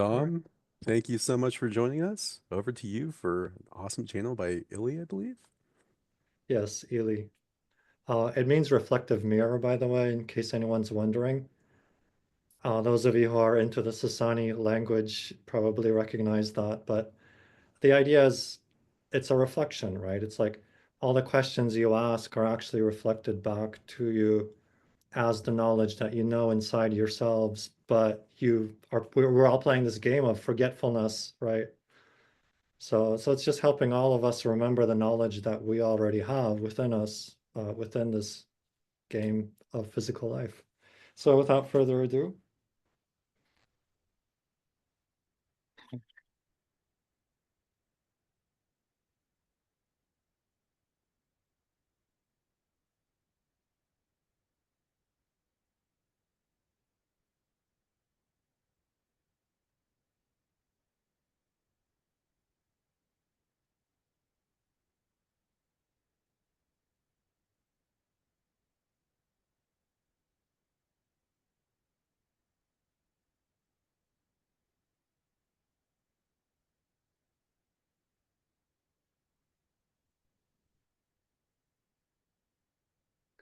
All right. Tom, thank you so much for joining us. Over to you for an awesome channel by Illy, I believe. Yes, Illi. It means reflective mirror, by the way, in case anyone's wondering. Those of you who are into the Sassani language probably recognize that, but the idea is it's a reflection, right? It's like all the questions you ask are actually reflected back to you as the knowledge that you know inside yourselves, but we're all playing this game of forgetfulness, right? So it's just helping all of us remember the knowledge that we already have within us, within this game of physical life. So without further ado,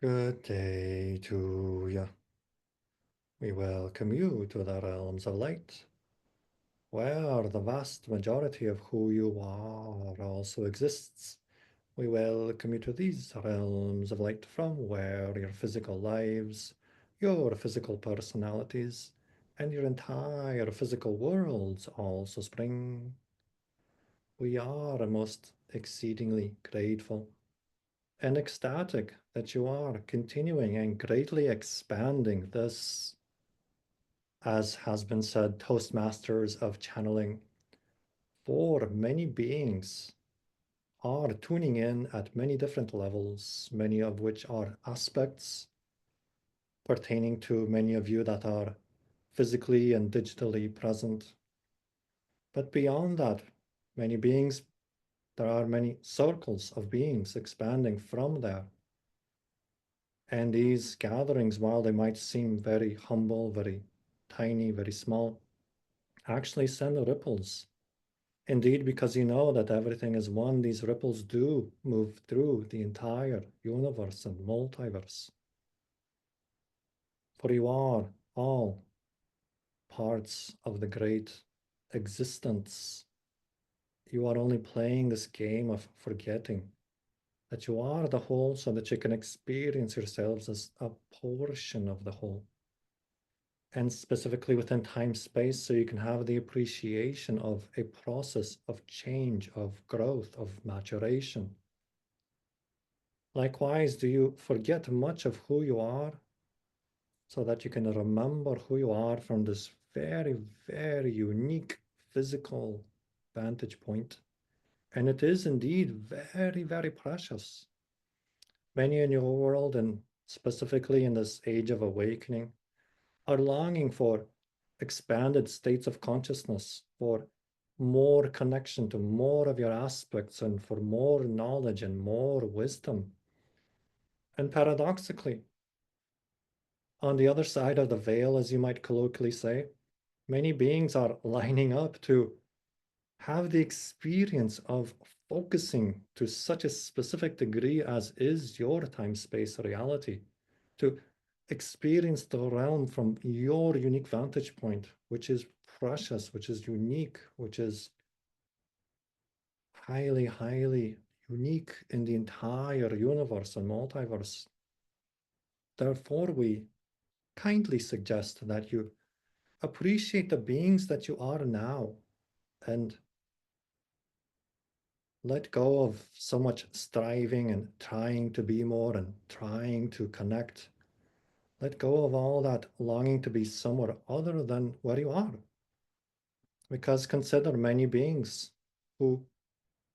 good day to you. We welcome you to the realms of light, where the vast majority of who you are also exists. We welcome you to these realms of light from where your physical lives, your physical personalities, and your entire physical worlds also spring. We are most exceedingly grateful and ecstatic that you are continuing and greatly expanding this, as has been said, Toastmasters of channeling. For many beings are tuning in at many different levels, many of which are aspects pertaining to many of you that are physically and digitally present. But beyond that, many beings, there are many circles of beings expanding from there. And these gatherings, while they might seem very humble, very tiny, very small, actually send ripples. Indeed, because you know that everything is one, these ripples do move through the entire universe and multiverse. For you are all parts of the great existence. You are only playing this game of forgetting that you are the whole so that you can experience yourselves as a portion of the whole. And specifically within time space, so you can have the appreciation of a process of change, of growth, of maturation. Likewise, do you forget much of who you are so that you can remember who you are from this very, very unique physical vantage point? And it is indeed very, very precious. Many in your world, and specifically in this age of awakening, are longing for expanded states of consciousness, for more connection to more of your aspects, and for more knowledge and more wisdom. And paradoxically, on the other side of the veil, as you might colloquially say, many beings are lining up to have the experience of focusing to such a specific degree as is your time space reality, to experience the realm from your unique vantage point, which is precious, which is unique, which is highly, highly unique in the entire universe and multiverse. Therefore, we kindly suggest that you appreciate the beings that you are now and let go of so much striving and trying to be more and trying to connect. Let go of all that longing to be somewhere other than where you are. Because consider many beings who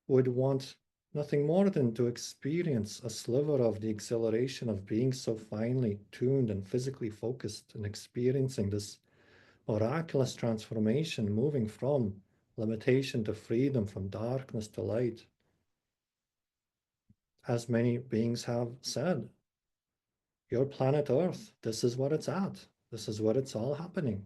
would want nothing more than to experience a sliver of the exhilaration of being so finely tuned and physically focused and experiencing this miraculous transformation, moving from limitation to freedom, from darkness to light. As many beings have said, your planet Earth, this is what it's at. This is what it's all happening.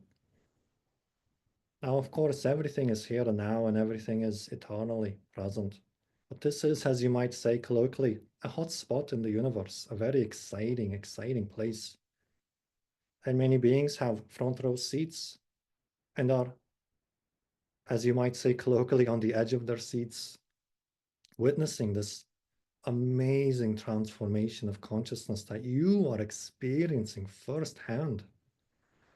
Now, of course, everything is here and now, and everything is eternally present. But this is, as you might say colloquially, a hot spot in the universe, a very exciting, exciting place. And many beings have front row seats and are, as you might say colloquially, on the edge of their seats, witnessing this amazing transformation of consciousness that you are experiencing firsthand.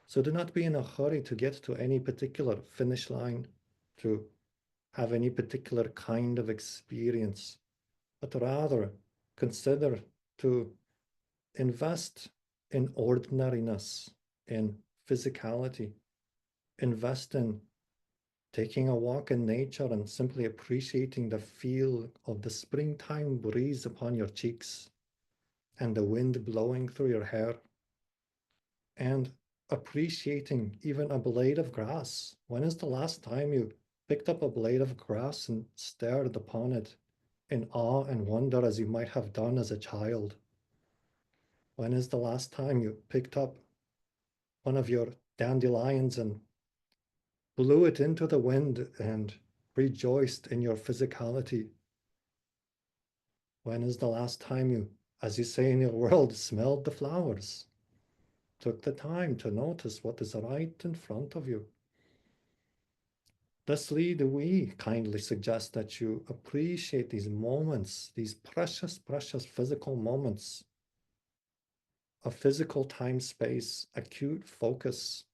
So do not be in a hurry to get to any particular finish line, to have any particular kind of experience, but rather consider to invest in ordinariness, in physicality, invest in taking a walk in nature and simply appreciating the feel of the springtime breeze upon your cheeks and the wind blowing through your hair, and appreciating even a blade of grass. When is the last time you picked up a blade of grass and stared upon it in awe and wonder as you might have done as a child? When is the last time you picked up one of your dandelions and blew it into the wind and rejoiced in your physicality? When is the last time you, as you say in your world, smelled the flowers, took the time to notice what is right in front of you? Thusly, do we kindly suggest that you appreciate these moments, these precious, precious physical moments of physical time space, acute focus.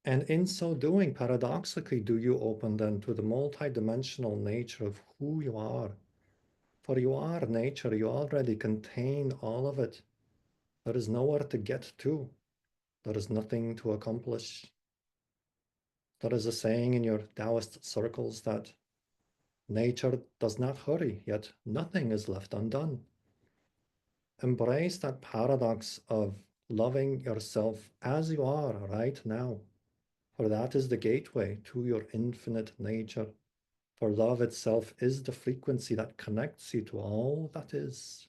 And in so doing, paradoxically, do you open then to the multidimensional nature of who you are? For you are nature, you already contain all of it. There is nowhere to get to, there is nothing to accomplish. There is a saying in your Taoist circles that nature does not hurry, yet nothing is left undone. Embrace that paradox of loving yourself as you are right now, for that is the gateway to your infinite nature. For love itself is the frequency that connects you to all that is.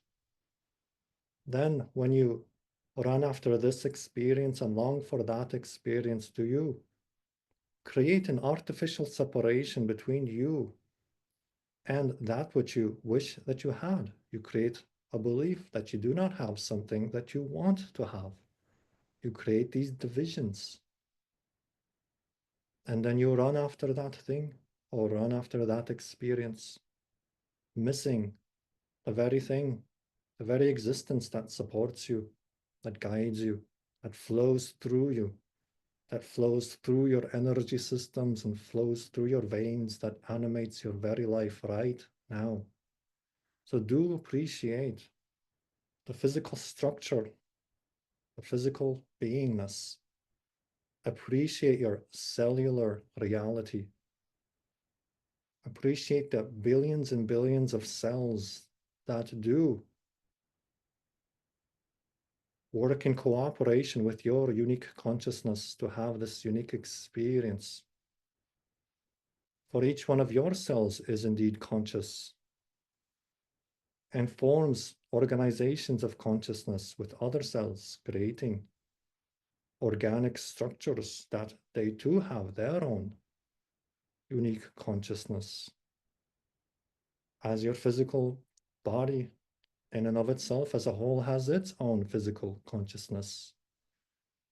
Then, when you run after this experience and long for that experience, do you create an artificial separation between you and that which you wish that you had? You create a belief that you do not have something that you want to have. You create these divisions. And then you run after that thing or run after that experience, missing the very thing, the very existence that supports you, that guides you, that flows through you, that flows through your energy systems and flows through your veins, that animates your very life right now. So do appreciate the physical structure, the physical beingness. Appreciate your cellular reality. Appreciate the billions and billions of cells that do work in cooperation with your unique consciousness to have this unique experience. For each one of your cells is indeed conscious and forms organizations of consciousness with other cells, creating organic structures that they too have their own unique consciousness. As your physical body in and of itself as a whole has its own physical consciousness.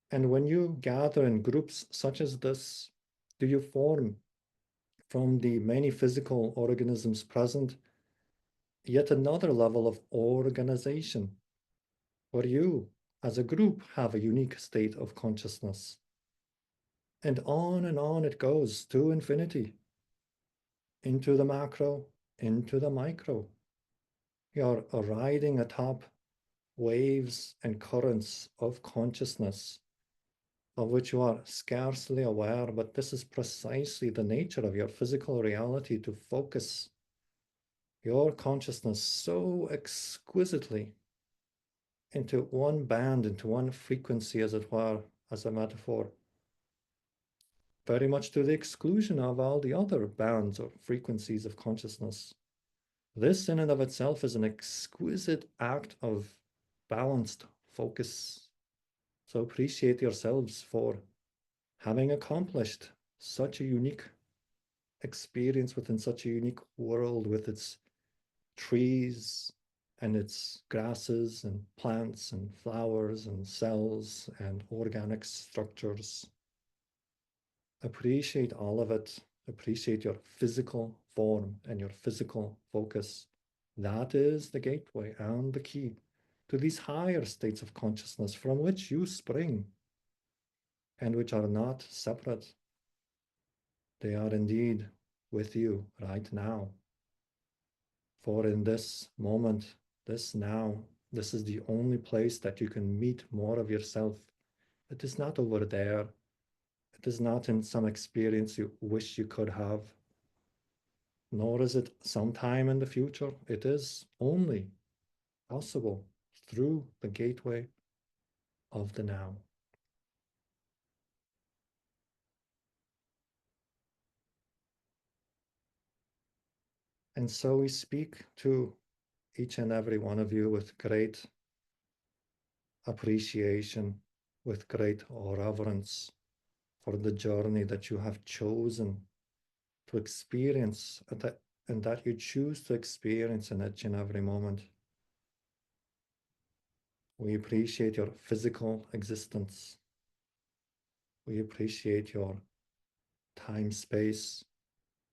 And when you gather in groups such as this, do you form from the many physical organisms present yet another level of organization, where you, as a group, have a unique state of consciousness. And on it goes to infinity, into the macro, into the micro. You're riding atop waves and currents of consciousness of which you are scarcely aware, but this is precisely the nature of your physical reality, to focus your consciousness so exquisitely into one band, into one frequency, as it were, as a metaphor, very much to the exclusion of all the other bands or frequencies of consciousness. This in and of itself is an exquisite act of balanced focus. So appreciate yourselves for having accomplished such a unique experience within such a unique world with its trees and its grasses and plants and flowers and cells and organic structures. Appreciate all of it. Appreciate your physical form and your physical focus. That is the gateway and the key to these higher states of consciousness from which you spring and which are not separate. They are indeed with you right now. For in this moment, this now, this is the only place that you can meet more of yourself. It is not over there. It is not in some experience you wish you could have, nor is it sometime in the future. It is only possible through the gateway of the now. And so we speak to each and every one of you with great appreciation, with great reverence for the journey that you have chosen to experience and that you choose to experience in each and every moment. We appreciate your physical existence. We appreciate your time space.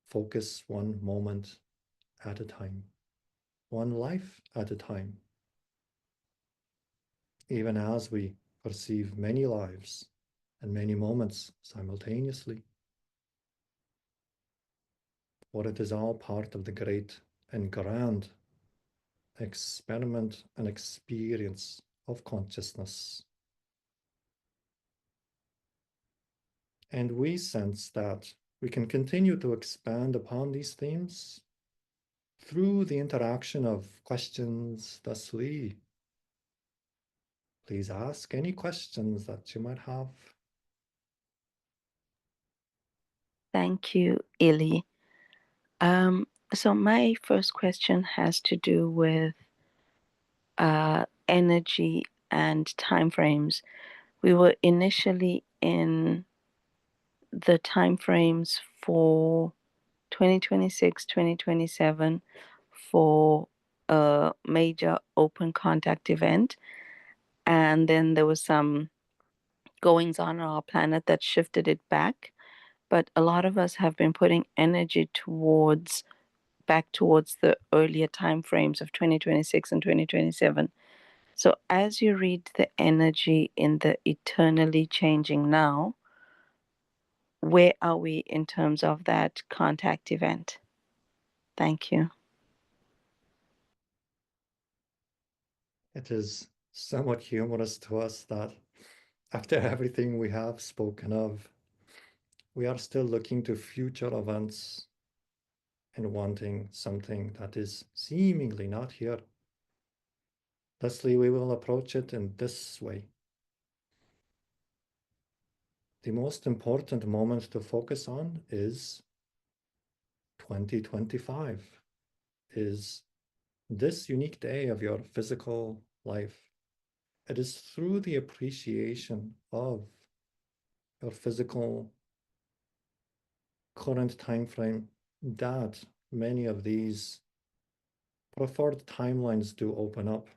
Focus one moment at a time, one life at a time. Even as we perceive many lives and many moments simultaneously, for it is all part of the great and grand experiment and experience of consciousness. And we sense that we can continue to expand upon these themes through the interaction of questions. Thusly, please ask any questions that you might have. Thank you, Illi. So my first question has to do with energy and timeframes. We were initially in the timeframes for 2026, 2027 for a major open contact event. And then there was some goings on our planet that shifted it back. But a lot of us have been putting energy back towards the earlier timeframes of 2026 and 2027. So as you read the energy in the eternally changing now, where are we in terms of that contact event? Thank you. It is somewhat humorous to us that after everything we have spoken of, we are still looking to future events and wanting something that is seemingly not here. Thusly, we will approach it in this way. The most important moment to focus on is 2025, is this unique day of your physical life. It is through the appreciation of your physical current time frame that many of these preferred timelines do open up.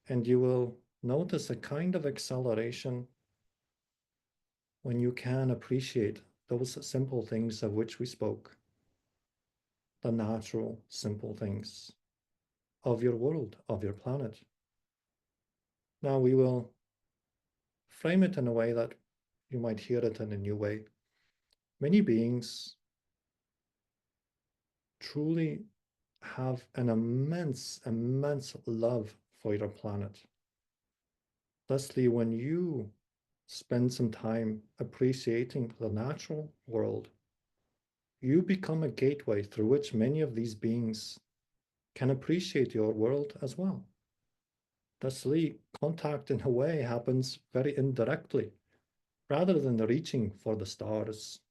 And you will notice a kind of acceleration when you can appreciate those simple things of which we spoke, the natural, simple things of your world, of your planet. Now we will frame it in a way that you might hear it in a new way. Many beings truly have an immense, immense love for your planet. Thusly, when you spend some time appreciating the natural world, you become a gateway through which many of these beings can appreciate your world as well. Thusly, contact in a way happens very indirectly, rather than reaching for the stars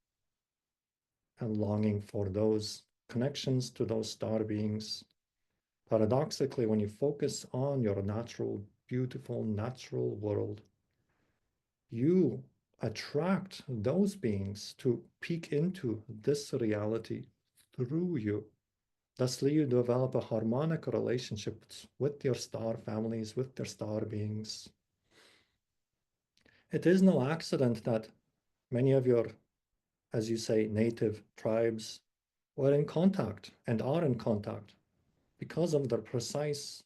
and longing for those connections to those star beings. Paradoxically, when you focus on your natural, beautiful, natural world, you attract those beings to peek into this reality through you. Thusly, you develop a harmonic relationship with your star families, with their star beings. It is no accident that many of your, as you say, native tribes were in contact and are in contact because of their precise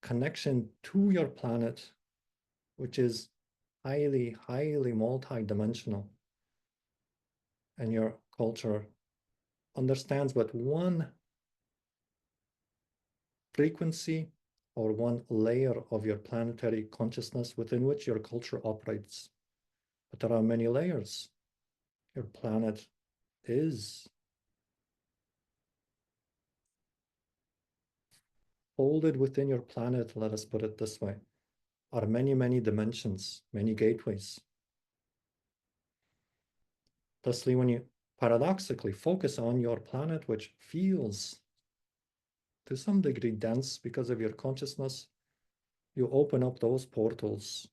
connection to your planet, which is highly, highly multi-dimensional. And your culture understands but one frequency or one layer of your planetary consciousness within which your culture operates. But there are many layers. Your planet is folded within your planet, let us put it this way, are many, many dimensions, many gateways. Thusly, when you paradoxically focus on your planet, which feels to some degree dense because of your consciousness, you open up those portals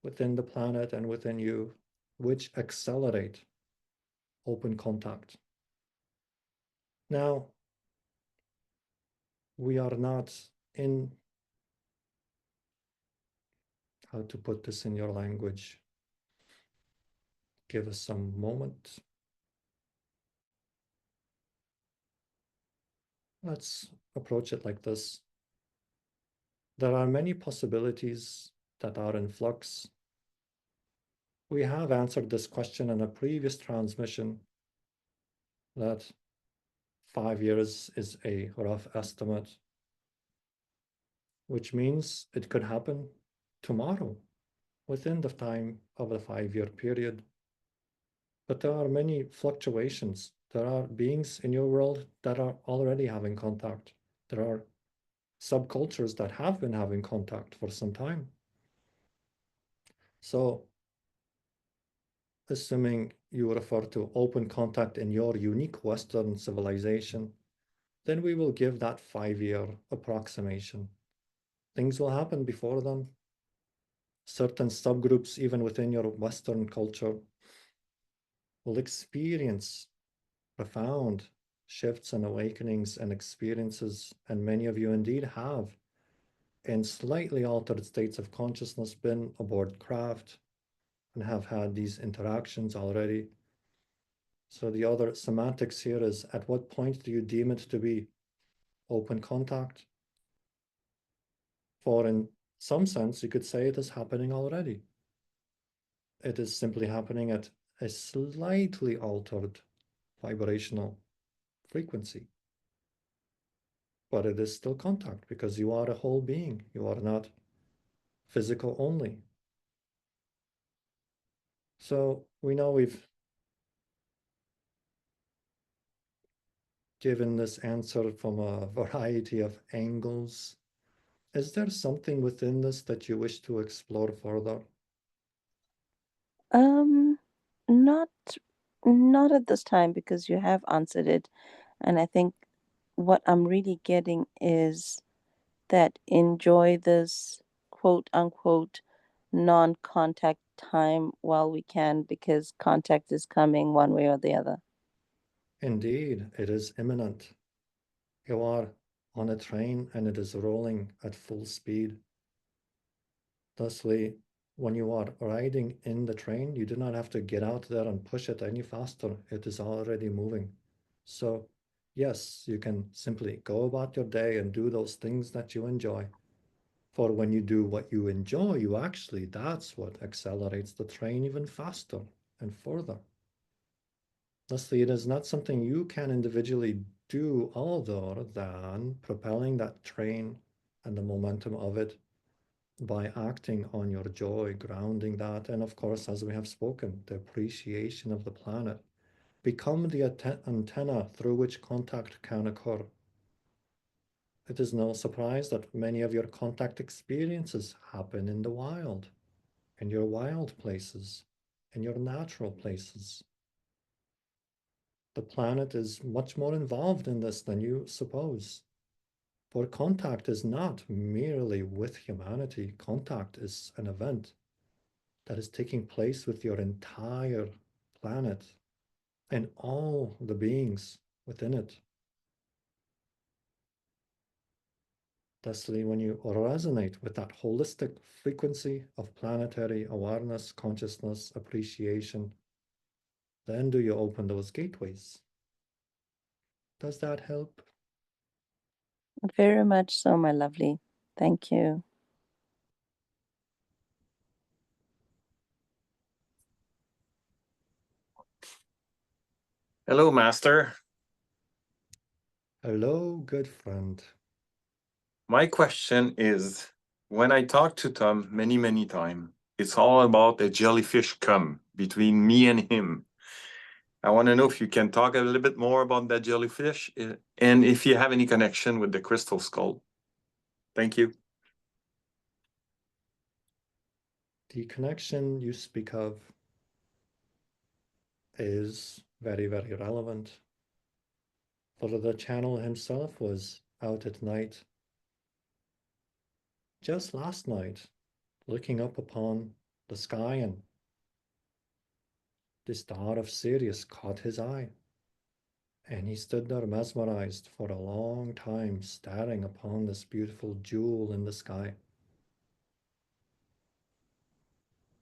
within the planet and within you, which accelerate open contact. Now, we are not in, how to put this in your language? Give us some moment. Let's approach it like this. There are many possibilities that are in flux. We have answered this question in a previous transmission that 5 years is a rough estimate, which means it could happen tomorrow within the time of a 5-year period. But there are many fluctuations. There are beings in your world that are already having contact. There are subcultures that have been having contact for some time. So, assuming you refer to open contact in your unique Western civilization, then we will give that 5-year approximation. Things will happen before then. Certain subgroups, even within your Western culture, will experience profound shifts and awakenings and experiences, and many of you indeed have, in slightly altered states of consciousness, been aboard craft and have had these interactions already. So the other semantics here is, at what point do you deem it to be open contact? For in some sense, you could say it is happening already. It is simply happening at a slightly altered vibrational frequency. But it is still contact because you are a whole being. You are not physical only. So we know we've given this answer from a variety of angles. Is there something within this that you wish to explore further? Um, not not at this time, because you have answered it, and I think what I'm really getting is that enjoy this quote unquote non-contact time while we can, because contact is coming one way or the other. Indeed, it is imminent. You are on a train and it is rolling at full speed. Thusly, when you are riding in the train, you do not have to get out there and push it any faster. It is already moving. So, yes, you can simply go about your day and do those things that you enjoy. For when you do what you enjoy, that's what accelerates the train even faster and further. Thusly, it is not something you can individually do other than propelling that train and the momentum of it by acting on your joy, grounding that, and of course, as we have spoken, the appreciation of the planet. Become the antenna through which contact can occur. It is no surprise that many of your contact experiences happen in the wild, in your wild places, in your natural places. The planet is much more involved in this than you suppose. For contact is not merely with humanity, contact is an event. that is taking place with your entire planet and all the beings within it. Thusly, when you resonate with that holistic frequency of planetary awareness, consciousness, appreciation, then do you open those gateways. Does that help? Very much so, my lovely. Thank you. Hello, Master. Hello, good friend. My question is, when I talk to Tom many times, it's all about the jellyfish come between me and him. I want to know if you can talk a little bit more about that jellyfish and if you have any connection with the crystal skull. Thank you. The connection you speak of is very relevant. For the channel himself was out at night, just last night, looking up upon the sky, and the star of Sirius caught his eye. And he stood there mesmerized for a long time, staring upon this beautiful jewel in the sky.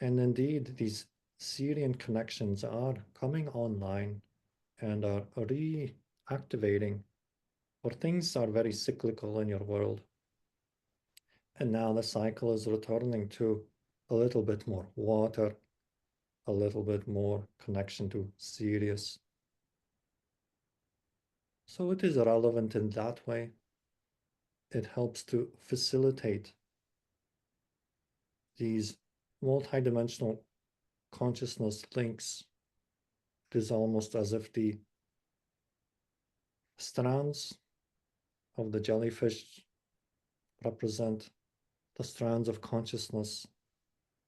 And indeed, these Sirian connections are coming online and are reactivating, or things are very cyclical in your world. And now the cycle is returning to a little bit more water, a little bit more connection to Sirius. So it is relevant in that way. It helps to facilitate these multidimensional consciousness links. It is almost as if the strands of the jellyfish represent the strands of consciousness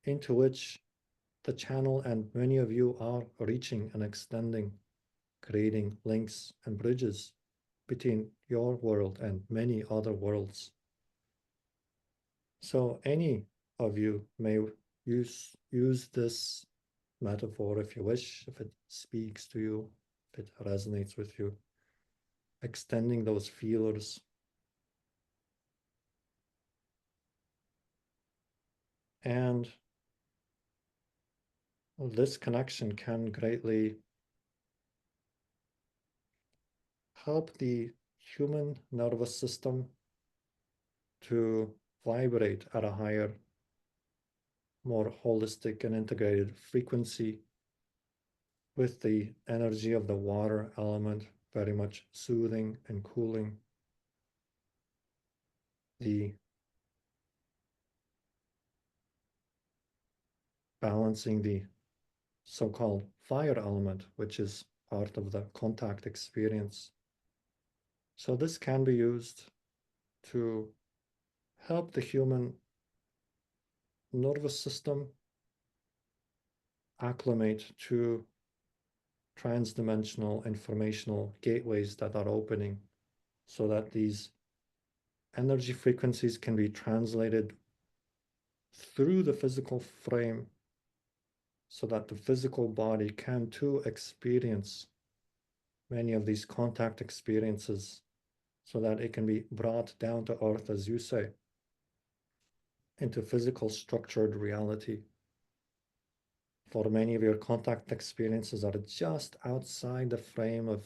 into which the channel and many of you are reaching and extending, creating links and bridges between your world and many other worlds. So any of you may use this metaphor if you wish, if it speaks to you, if it resonates with you, extending those feelers. And this connection can greatly help the human nervous system to vibrate at a higher, more holistic and integrated frequency, with the energy of the water element very much soothing and cooling the balancing the so-called fire element, which is part of the contact experience. So this can be used to help the human nervous system acclimate to transdimensional informational gateways that are opening, so that these energy frequencies can be translated through the physical frame, so that the physical body can too experience many of these contact experiences, so that it can be brought down to earth, as you say, into physical structured reality. For many of your contact experiences are just outside the frame of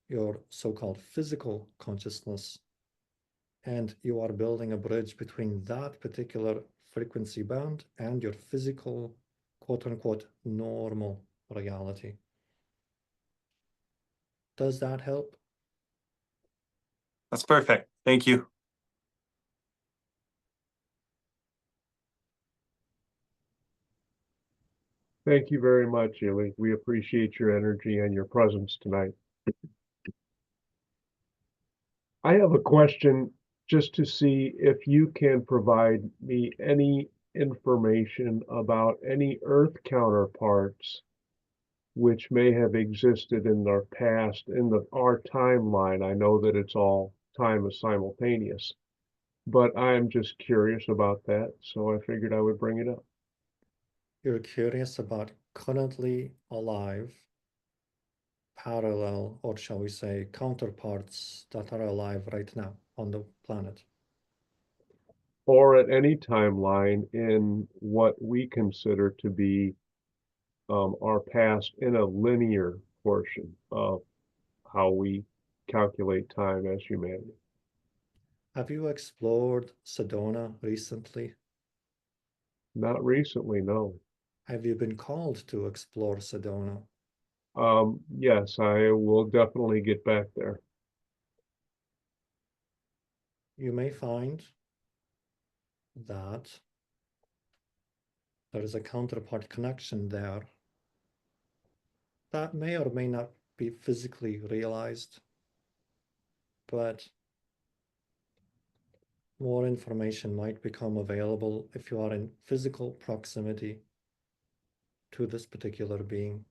your so-called physical consciousness, and you are building a bridge between that particular frequency band and your physical, quote-unquote, normal reality. Does that help? That's perfect. Thank you. Thank you very much, Illi. We appreciate your energy and your presence tonight. I have a question just to see if you can provide me any information about any Earth counterparts which may have existed in our past in our timeline. I know that it's all time is simultaneous, but I'm just curious about that, so I figured I would bring it up. You're curious about currently alive, parallel, or shall we say, counterparts that are alive right now on the planet. Or at any timeline in what we consider to be our past in a linear portion of how we calculate time as humanity. Have you explored Sedona recently? Not recently, no. Have you been called to explore Sedona? Yes, I will definitely get back there. You may find that there is a counterpart connection there that may or may not be physically realized, but more information might become available if you are in physical proximity to this particular being.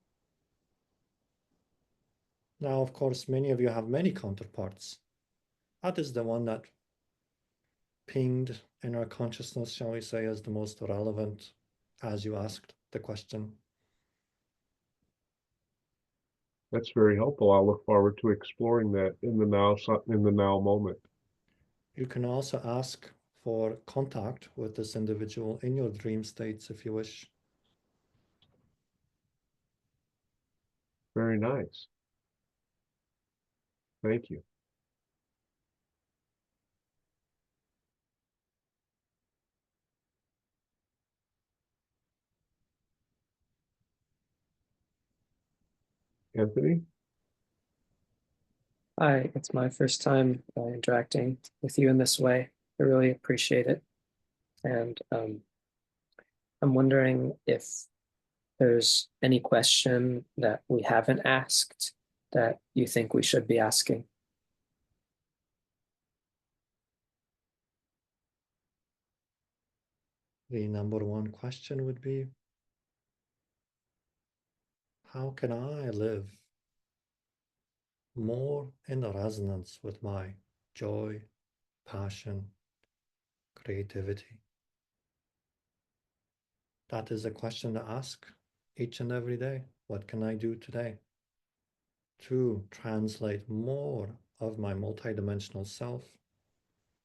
Now, of course, many of you have many counterparts. That is the one that pinged in our consciousness, shall we say, as the most relevant as you asked the question. That's very helpful. I look forward to exploring that in the now moment. You can also ask for contact with this individual in your dream states if you wish. Very nice. Thank you. Anthony? Hi, it's my first time interacting with you in this way. I really appreciate it. And I'm wondering if there's any question that we haven't asked that you think we should be asking. The number one question would be, how can I live more in resonance with my joy, passion, creativity? That is a question to ask each and every day. What can I do today to translate more of my multidimensional self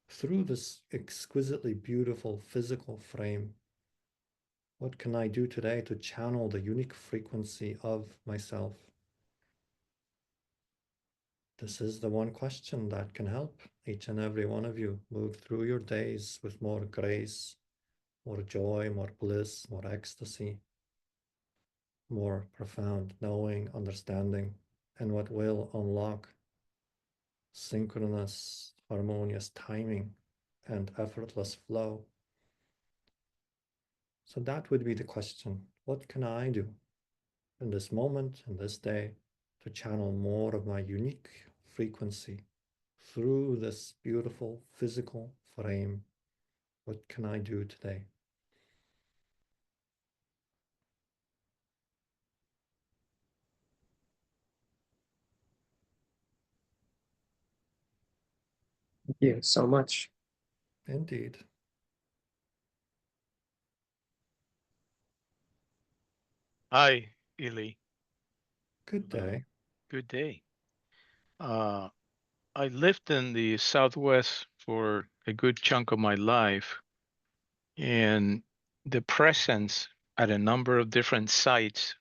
through this exquisitely beautiful physical frame? What can I do today to channel the unique frequency of myself? This is the one question that can help each and every one of you move through your days with more grace, more joy, more bliss, more ecstasy, more profound knowing, understanding, and what will unlock synchronous, harmonious timing and effortless flow. So that would be the question. What can I do in this moment, in this day, to channel more of my unique frequency through this beautiful physical frame? What can I do today? Thank you so much. Indeed. Hi, Illi. Good day. Good day. I lived in the Southwest for a good chunk of my life, and the presence at a number of different sites,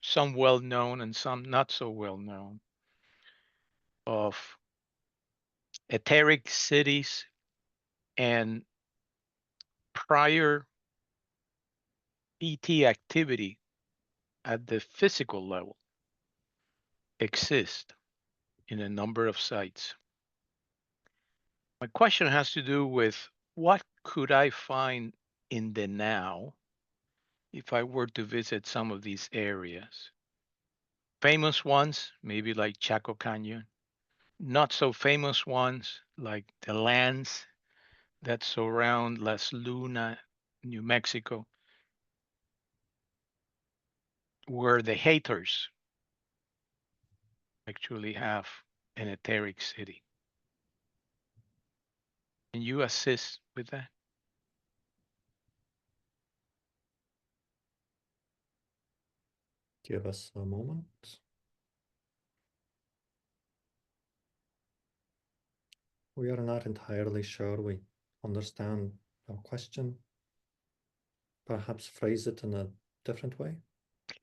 some well known and some not so well known, of etheric cities and prior ET activity at the physical level exist in a number of sites. My question has to do with what could I find in the now if I were to visit some of these areas? Famous ones, maybe like Chaco Canyon, not so famous ones like the lands that surround Las Luna, New Mexico, where the haters actually have an etheric city. Can you assist with that? Give us a moment. We are not entirely sure we understand our question. Perhaps phrase it in a different way.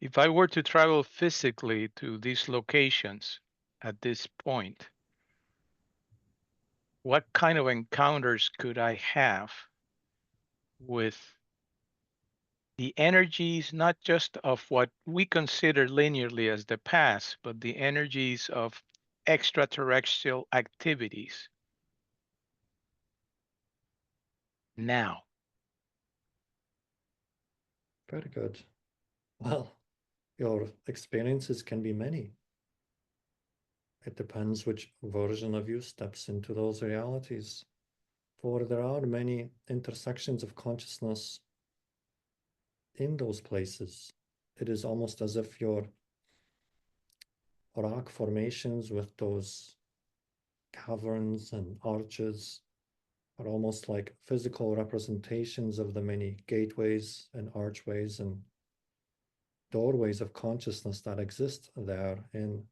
If I were to travel physically to these locations at this point, what kind of encounters could I have with the energies, not just of what we consider linearly as the past, but the energies of extraterrestrial activities now? Very good. Well, your experiences can be many. It depends which version of you steps into those realities. For there are many intersections of consciousness in those places. It is almost as if your rock formations with those caverns and arches are almost like physical representations of the many gateways and archways and doorways of consciousness that exist there in.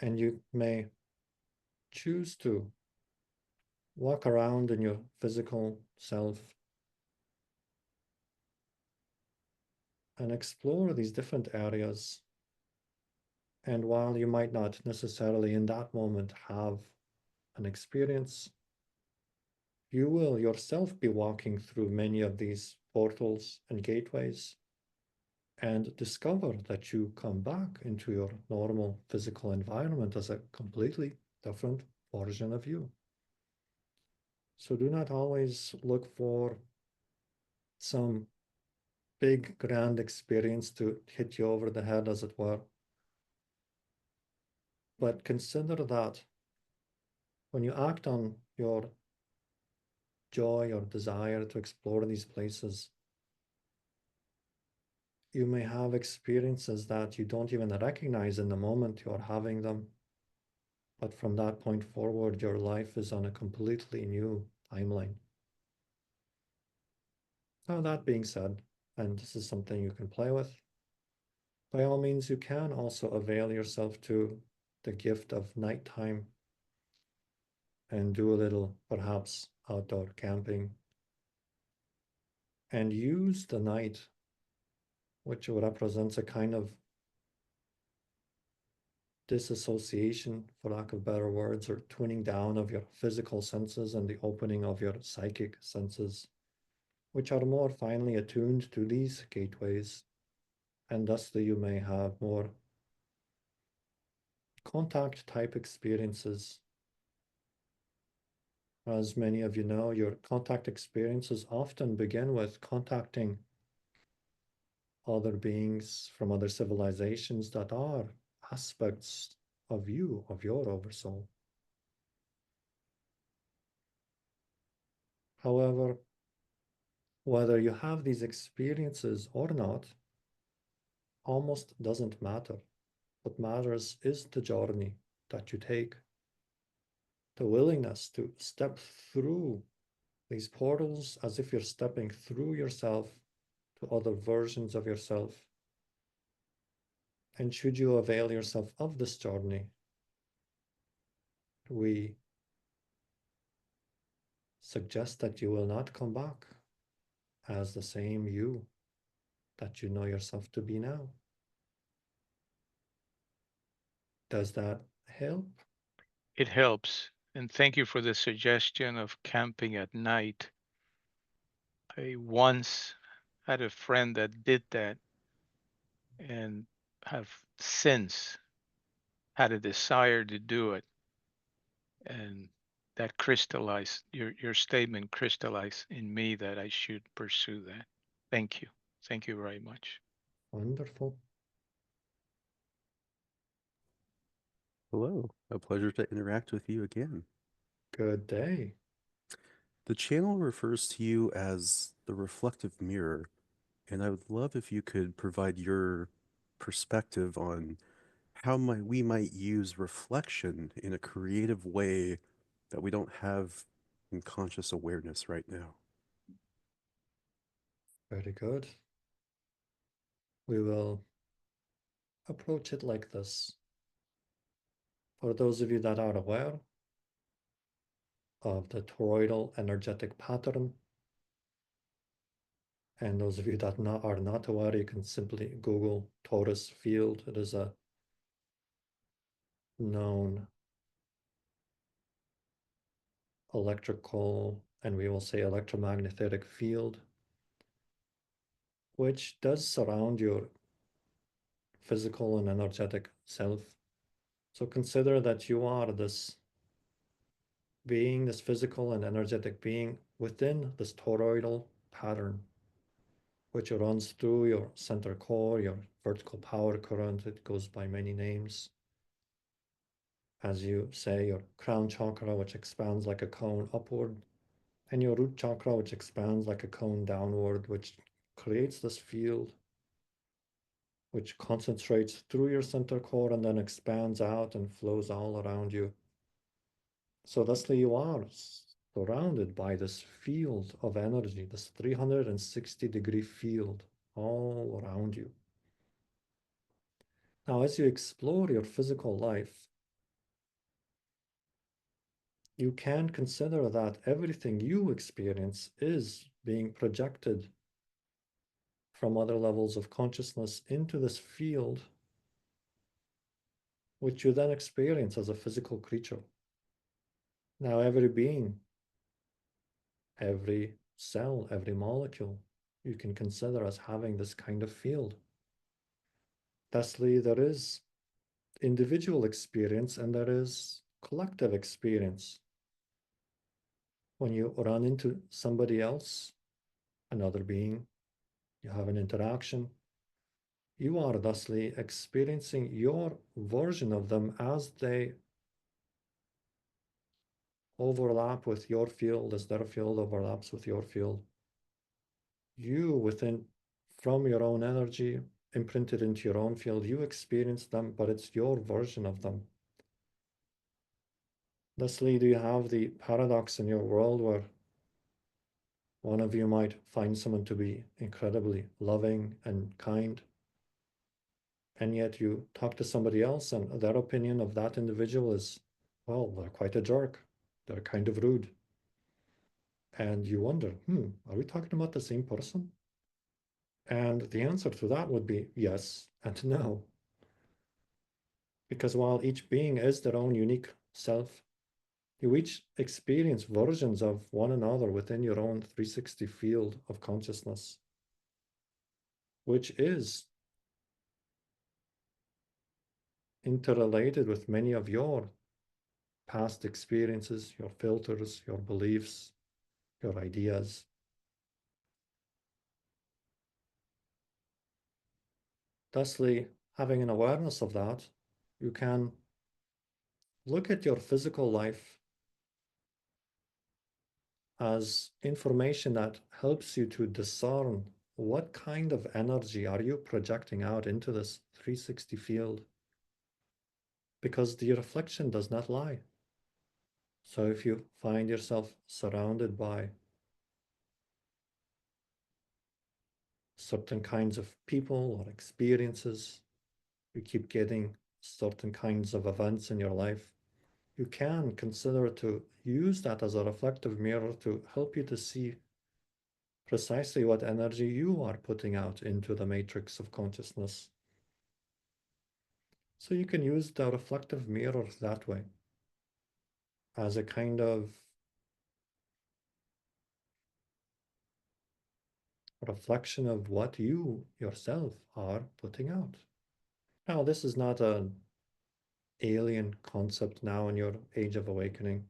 And you may choose to walk around in your physical self and explore these different areas. And while you might not necessarily in that moment have an experience, you will yourself be walking through many of these portals and gateways and discover that you come back into your normal physical environment as a completely different version of you. So do not always look for some big grand experience to hit you over the head, as it were. But consider that when you act on your joy or desire to explore these places, you may have experiences that you don't even recognize in the moment you are having them. But from that point forward, your life is on a completely new timeline. Now, that being said, and this is something you can play with, by all means, you can also avail yourself to the gift of nighttime and do a little, perhaps, outdoor camping and use the night, which represents a kind of disassociation, for lack of better words, or tuning down of your physical senses and the opening of your psychic senses, which are more finely attuned to these gateways, and thusly you may have more contact type experiences. As many of you know, your contact experiences often begin with contacting other beings from other civilizations that are aspects of you, of your oversoul. However, whether you have these experiences or not almost doesn't matter. What matters is the journey that you take, the willingness to step through these portals as if you're stepping through yourself to other versions of yourself. And should you avail yourself of this journey, we suggest that you will not come back as the same you that you know yourself to be now. Does that help? It helps. And thank you for the suggestion of camping at night. I once had a friend that did that and have since had a desire to do it. And that crystallized, your statement crystallized in me that I should pursue that. Thank you. Thank you very much. Wonderful. Hello, a pleasure to interact with you again. Good day. The channel refers to you as the reflective mirror, and I would love if you could provide your perspective on how we might use reflection in a creative way that we don't have in conscious awareness right now. Very good. we will approach it like this. For those of you that are aware of the toroidal energetic pattern, and those of you that are not aware, you can simply Google torus field. It is a known electrical, and we will say electromagnetic field, which does surround your physical and energetic self. So consider that you are this being, this physical and energetic being within this toroidal pattern, which runs through your center core, your vertical power current. It goes by many names. As you say, your crown chakra, which expands like a cone upward, and your root chakra, which expands like a cone downward, which creates this field which concentrates through your center core and then expands out and flows all around you. So thusly you are surrounded by this field of energy, this 360-degree field all around you. Now, as you explore your physical life, you can consider that everything you experience is being projected from other levels of consciousness into this field, which you then experience as a physical creature. Now, every being, every cell, every molecule, you can consider as having this kind of field. Thusly, there is individual experience and there is collective experience. When you run into somebody else, another being, you have an interaction, you are thusly experiencing your version of them as they overlap with your field, as their field overlaps with your field. You within, from your own energy, imprinted into your own field, you experience them, but it's your version of them. Thusly, do you have the paradox in your world where one of you might find someone to be incredibly loving and kind, and yet you talk to somebody else and their opinion of that individual is, well, they're quite a jerk, they're kind of rude. And you wonder, are we talking about the same person? And the answer to that would be yes and no. Because while each being is their own unique self, you each experience versions of one another within your own 360 field of consciousness, which is interrelated with many of your past experiences, your filters, your beliefs, your ideas. Thusly, having an awareness of that, you can look at your physical life as information that helps you to discern what kind of energy are you projecting out into this 360 field, because the reflection does not lie. So if you find yourself surrounded by certain kinds of people or experiences, you keep getting certain kinds of events in your life, you can consider to use that as a reflective mirror to help you to see precisely what energy you are putting out into the matrix of consciousness. So you can use the reflective mirror that way as a kind of reflection of what you yourself are putting out. Now, this is not an alien concept now in your age of awakening,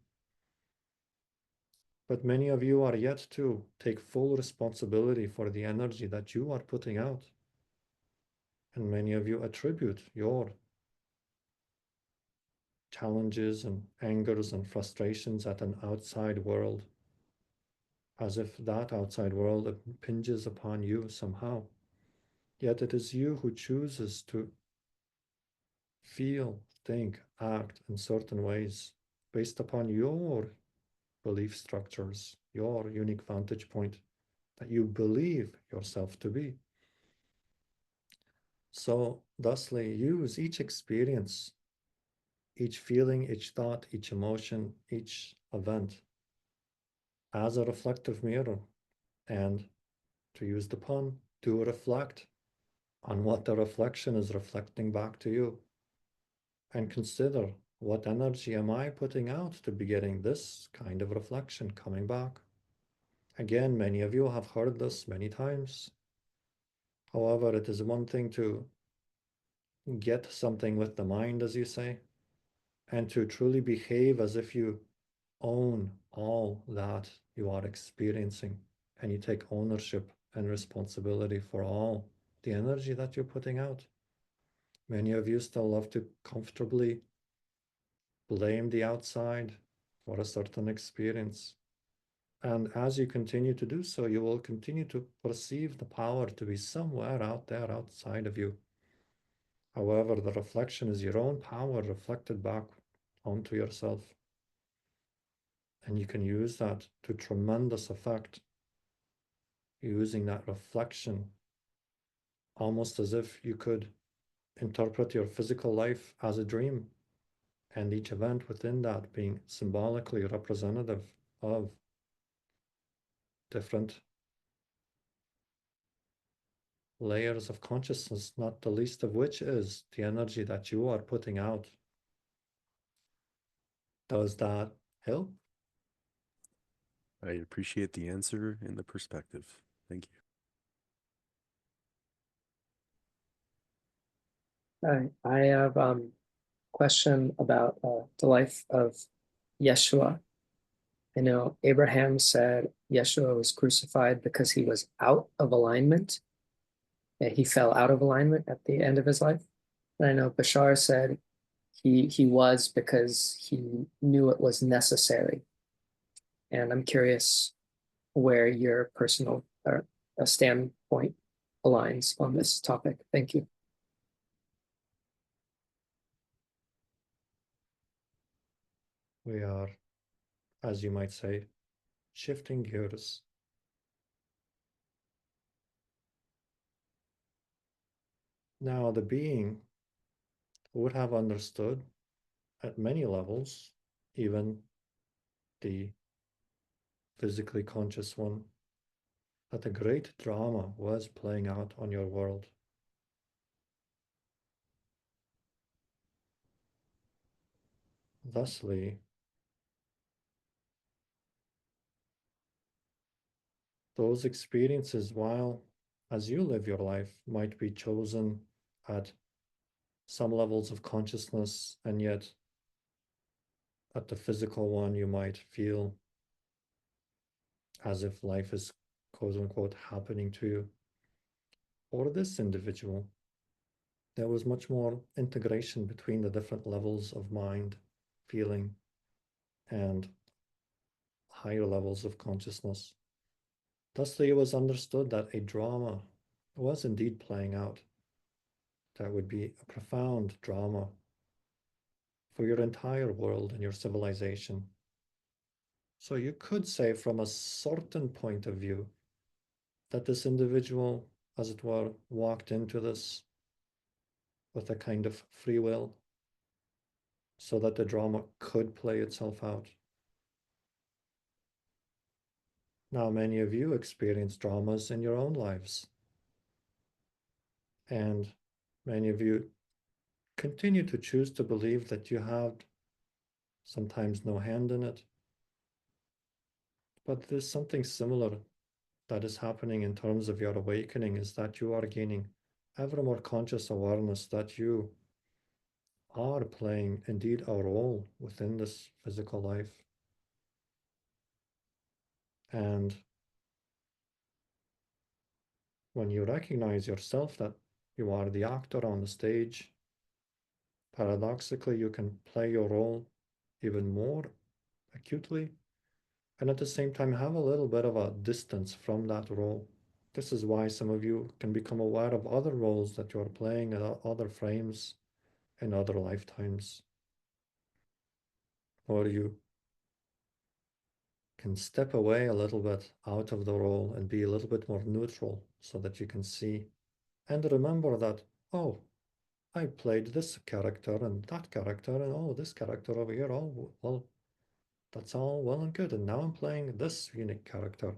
but many of you are yet to take full responsibility for the energy that you are putting out. And many of you attribute your challenges and angers and frustrations at an outside world, as if that outside world impinges upon you somehow. Yet it is you who chooses to feel, think, act in certain ways based upon your belief structures, your unique vantage point that you believe yourself to be. So, thusly, use each experience, each feeling, each thought, each emotion, each event as a reflective mirror. And to use the pun, do reflect on what the reflection is reflecting back to you. And consider, what energy am I putting out to be getting this kind of reflection coming back? Again, many of you have heard this many times. However, it is one thing to get something with the mind, as you say, and to truly behave as if you own all that you are experiencing and you take ownership and responsibility for all the energy that you're putting out. Many of you still love to comfortably blame the outside for a certain experience. And as you continue to do so, you will continue to perceive the power to be somewhere out there outside of you. However, the reflection is your own power reflected back onto yourself. And you can use that to tremendous effect, using that reflection almost as if you could interpret your physical life as a dream, and each event within that being symbolically representative of different layers of consciousness, not the least of which is the energy that you are putting out. Does that help? I appreciate the answer and the perspective. Thank you. I have question about the life of Yeshua. I know Abraham said Yeshua was crucified because he was out of alignment. He fell out of alignment at the end of his life. And I know Bashar said he was because he knew it was necessary. And I'm curious where your personal standpoint aligns on this topic. Thank you. We are, as you might say, shifting gears. Now, the being would have understood at many levels, even the physically conscious one, that a great drama was playing out on your world. Thusly, those experiences, while as you live your life, might be chosen at some levels of consciousness, and yet at the physical one, you might feel as if life is quote unquote happening to you. For this individual, there was much more integration between the different levels of mind, feeling, and higher levels of consciousness. Thusly, it was understood that a drama was indeed playing out. That would be a profound drama for your entire world and your civilization. So you could say, from a certain point of view, that this individual, as it were, walked into this with a kind of free will so that the drama could play itself out. Now, many of you experience dramas in your own lives, and many of you continue to choose to believe that you have sometimes no hand in it. But there's something similar that is happening in terms of your awakening, is that you are gaining ever more conscious awareness that you are playing indeed a role within this physical life. And when you recognize yourself that you are the actor on the stage, paradoxically, you can play your role even more acutely, and at the same time have a little bit of a distance from that role. This is why some of you can become aware of other roles that you're playing in other frames in other lifetimes. Or you can step away a little bit out of the role and be a little bit more neutral so that you can see and remember that oh, I played this character and that character, and oh, this character over here. Oh, well, that's all well and good. And now I'm playing this unique character.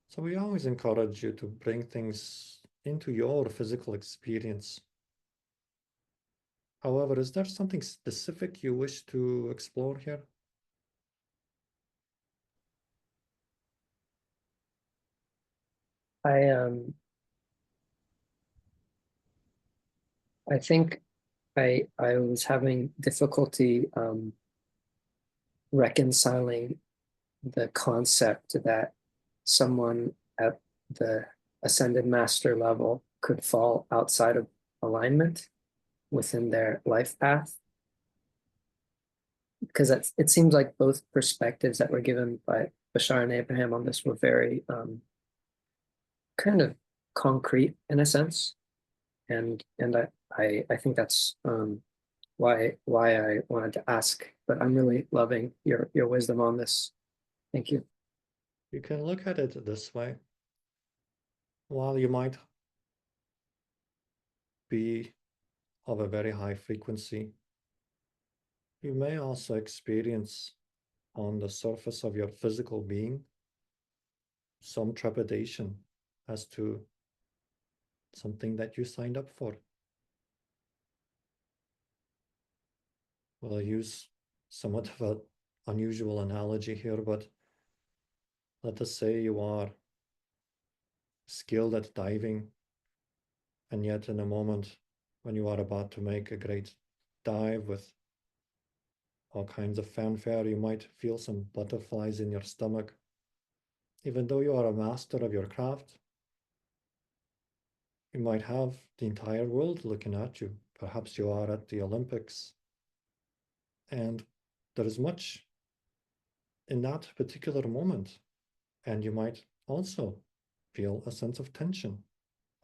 So we always encourage you to bring things into your physical experience. However, is there something specific you wish to explore here? I think I was having difficulty reconciling the concept that someone at the ascended master level could fall outside of alignment within their life path. Because it seems like both perspectives that were given by Bashar and Abraham on this were very kind of concrete in a sense. And I think that's why I wanted to ask, but I'm really loving your wisdom on this. Thank you. You can look at it this way. While you might be of a very high frequency, you may also experience on the surface of your physical being some trepidation as to something that you signed up for. Well, I'll use somewhat of an unusual analogy here, but let us say you are skilled at diving, and yet in a moment when you are about to make a great dive with all kinds of fanfare, you might feel some butterflies in your stomach. Even though you are a master of your craft, you might have the entire world looking at you. Perhaps you are at the Olympics, and there is much in that particular moment, and you might also feel a sense of tension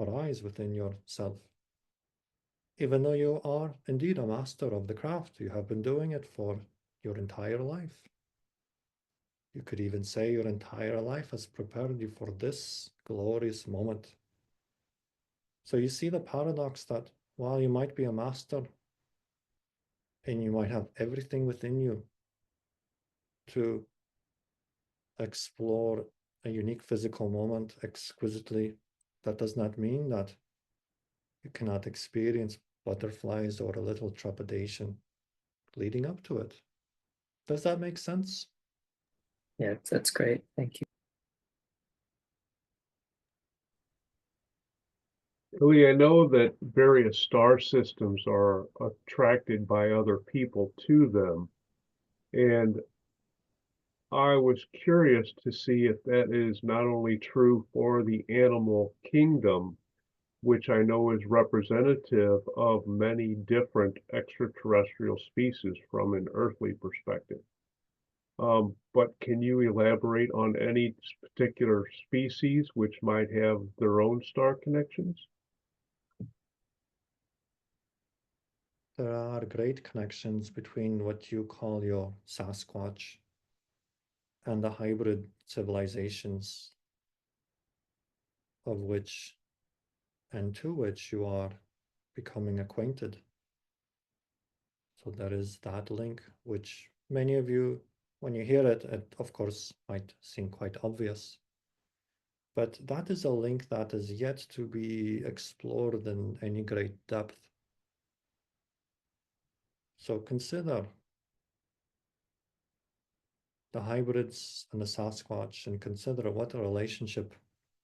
arise within yourself. Even though you are indeed a master of the craft, you have been doing it for your entire life. You could even say your entire life has prepared you for this glorious moment. So you see the paradox that while you might be a master and you might have everything within you to explore a unique physical moment exquisitely, that does not mean that you cannot experience butterflies or a little trepidation leading up to it. Does that make sense? Yeah, that's great. Thank you. Illi, I know that various star systems are attracted by other people to them, and I was curious to see if that is not only true for the animal kingdom, which I know is representative of many different extraterrestrial species from an earthly perspective. But can you elaborate on any particular species which might have their own star connections? There are great connections between what you call your Sasquatch and the hybrid civilizations of which and to which you are becoming acquainted. So there is that link, which many of you, when you hear it, it of course might seem quite obvious. But that is a link that is yet to be explored in any great depth. So consider the hybrids and the Sasquatch and consider what a relationship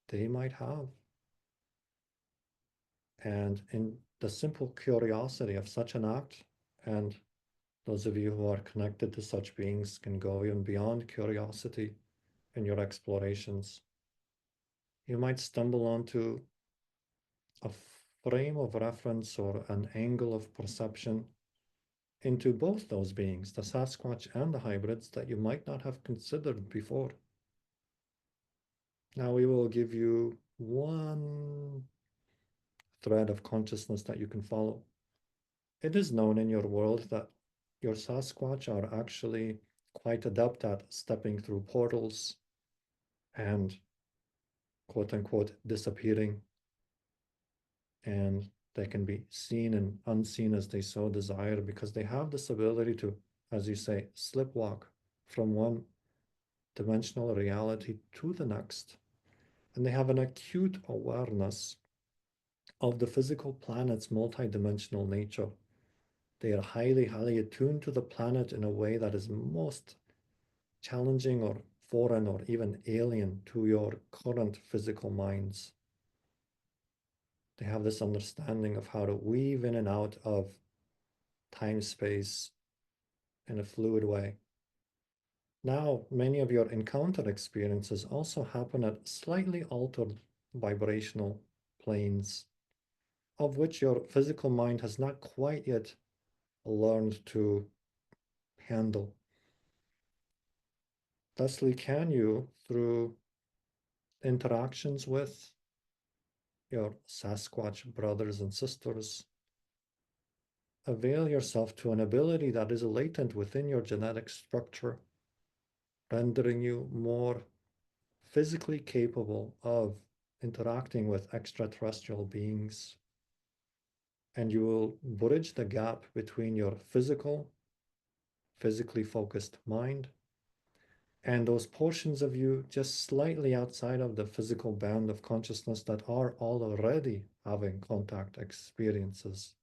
they might have. And in the simple curiosity of such an act, and those of you who are connected to such beings can go even beyond curiosity in your explorations. You might stumble onto a frame of reference or an angle of perception into both those beings, the Sasquatch and the hybrids, that you might not have considered before. Now we will give you one thread of consciousness that you can follow. It is known in your world that your Sasquatch are actually quite adept at stepping through portals and quote unquote disappearing. and they can be seen and unseen as they so desire, because they have this ability to, as you say, slipwalk from one dimensional reality to the next. And they have an acute awareness of the physical planet's multidimensional nature. They are highly, highly attuned to the planet in a way that is most challenging or foreign or even alien to your current physical minds. They have this understanding of how to weave in and out of time space in a fluid way. Now, many of your encounter experiences also happen at slightly altered vibrational planes, of which your physical mind has not quite yet learned to handle. Thusly, can you, through interactions with your Sasquatch brothers and sisters, avail yourself to an ability that is latent within your genetic structure, rendering you more physically capable of interacting with extraterrestrial beings. And you will bridge the gap between your physically focused mind and those portions of you just slightly outside of the physical band of consciousness that are already having contact experiences.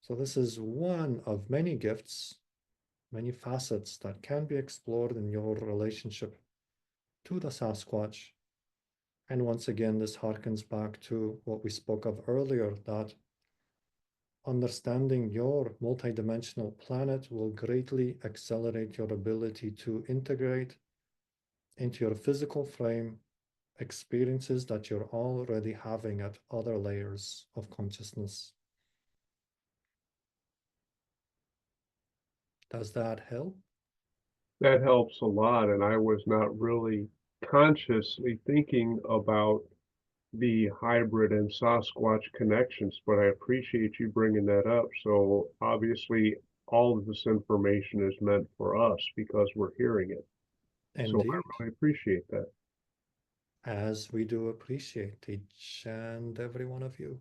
So this is one of many gifts, many facets that can be explored in your relationship to the Sasquatch. And once again, this harkens back to what we spoke of earlier, that understanding your multidimensional planet will greatly accelerate your ability to integrate into your physical frame experiences that you're already having at other layers of consciousness. Does that help? That helps a lot, and I was not really consciously thinking about the hybrid and Sasquatch connections, but I appreciate you bringing that up. So obviously, all of this information is meant for us because we're hearing it. So I Indeed, really appreciate that. as we do appreciate each and every one of you.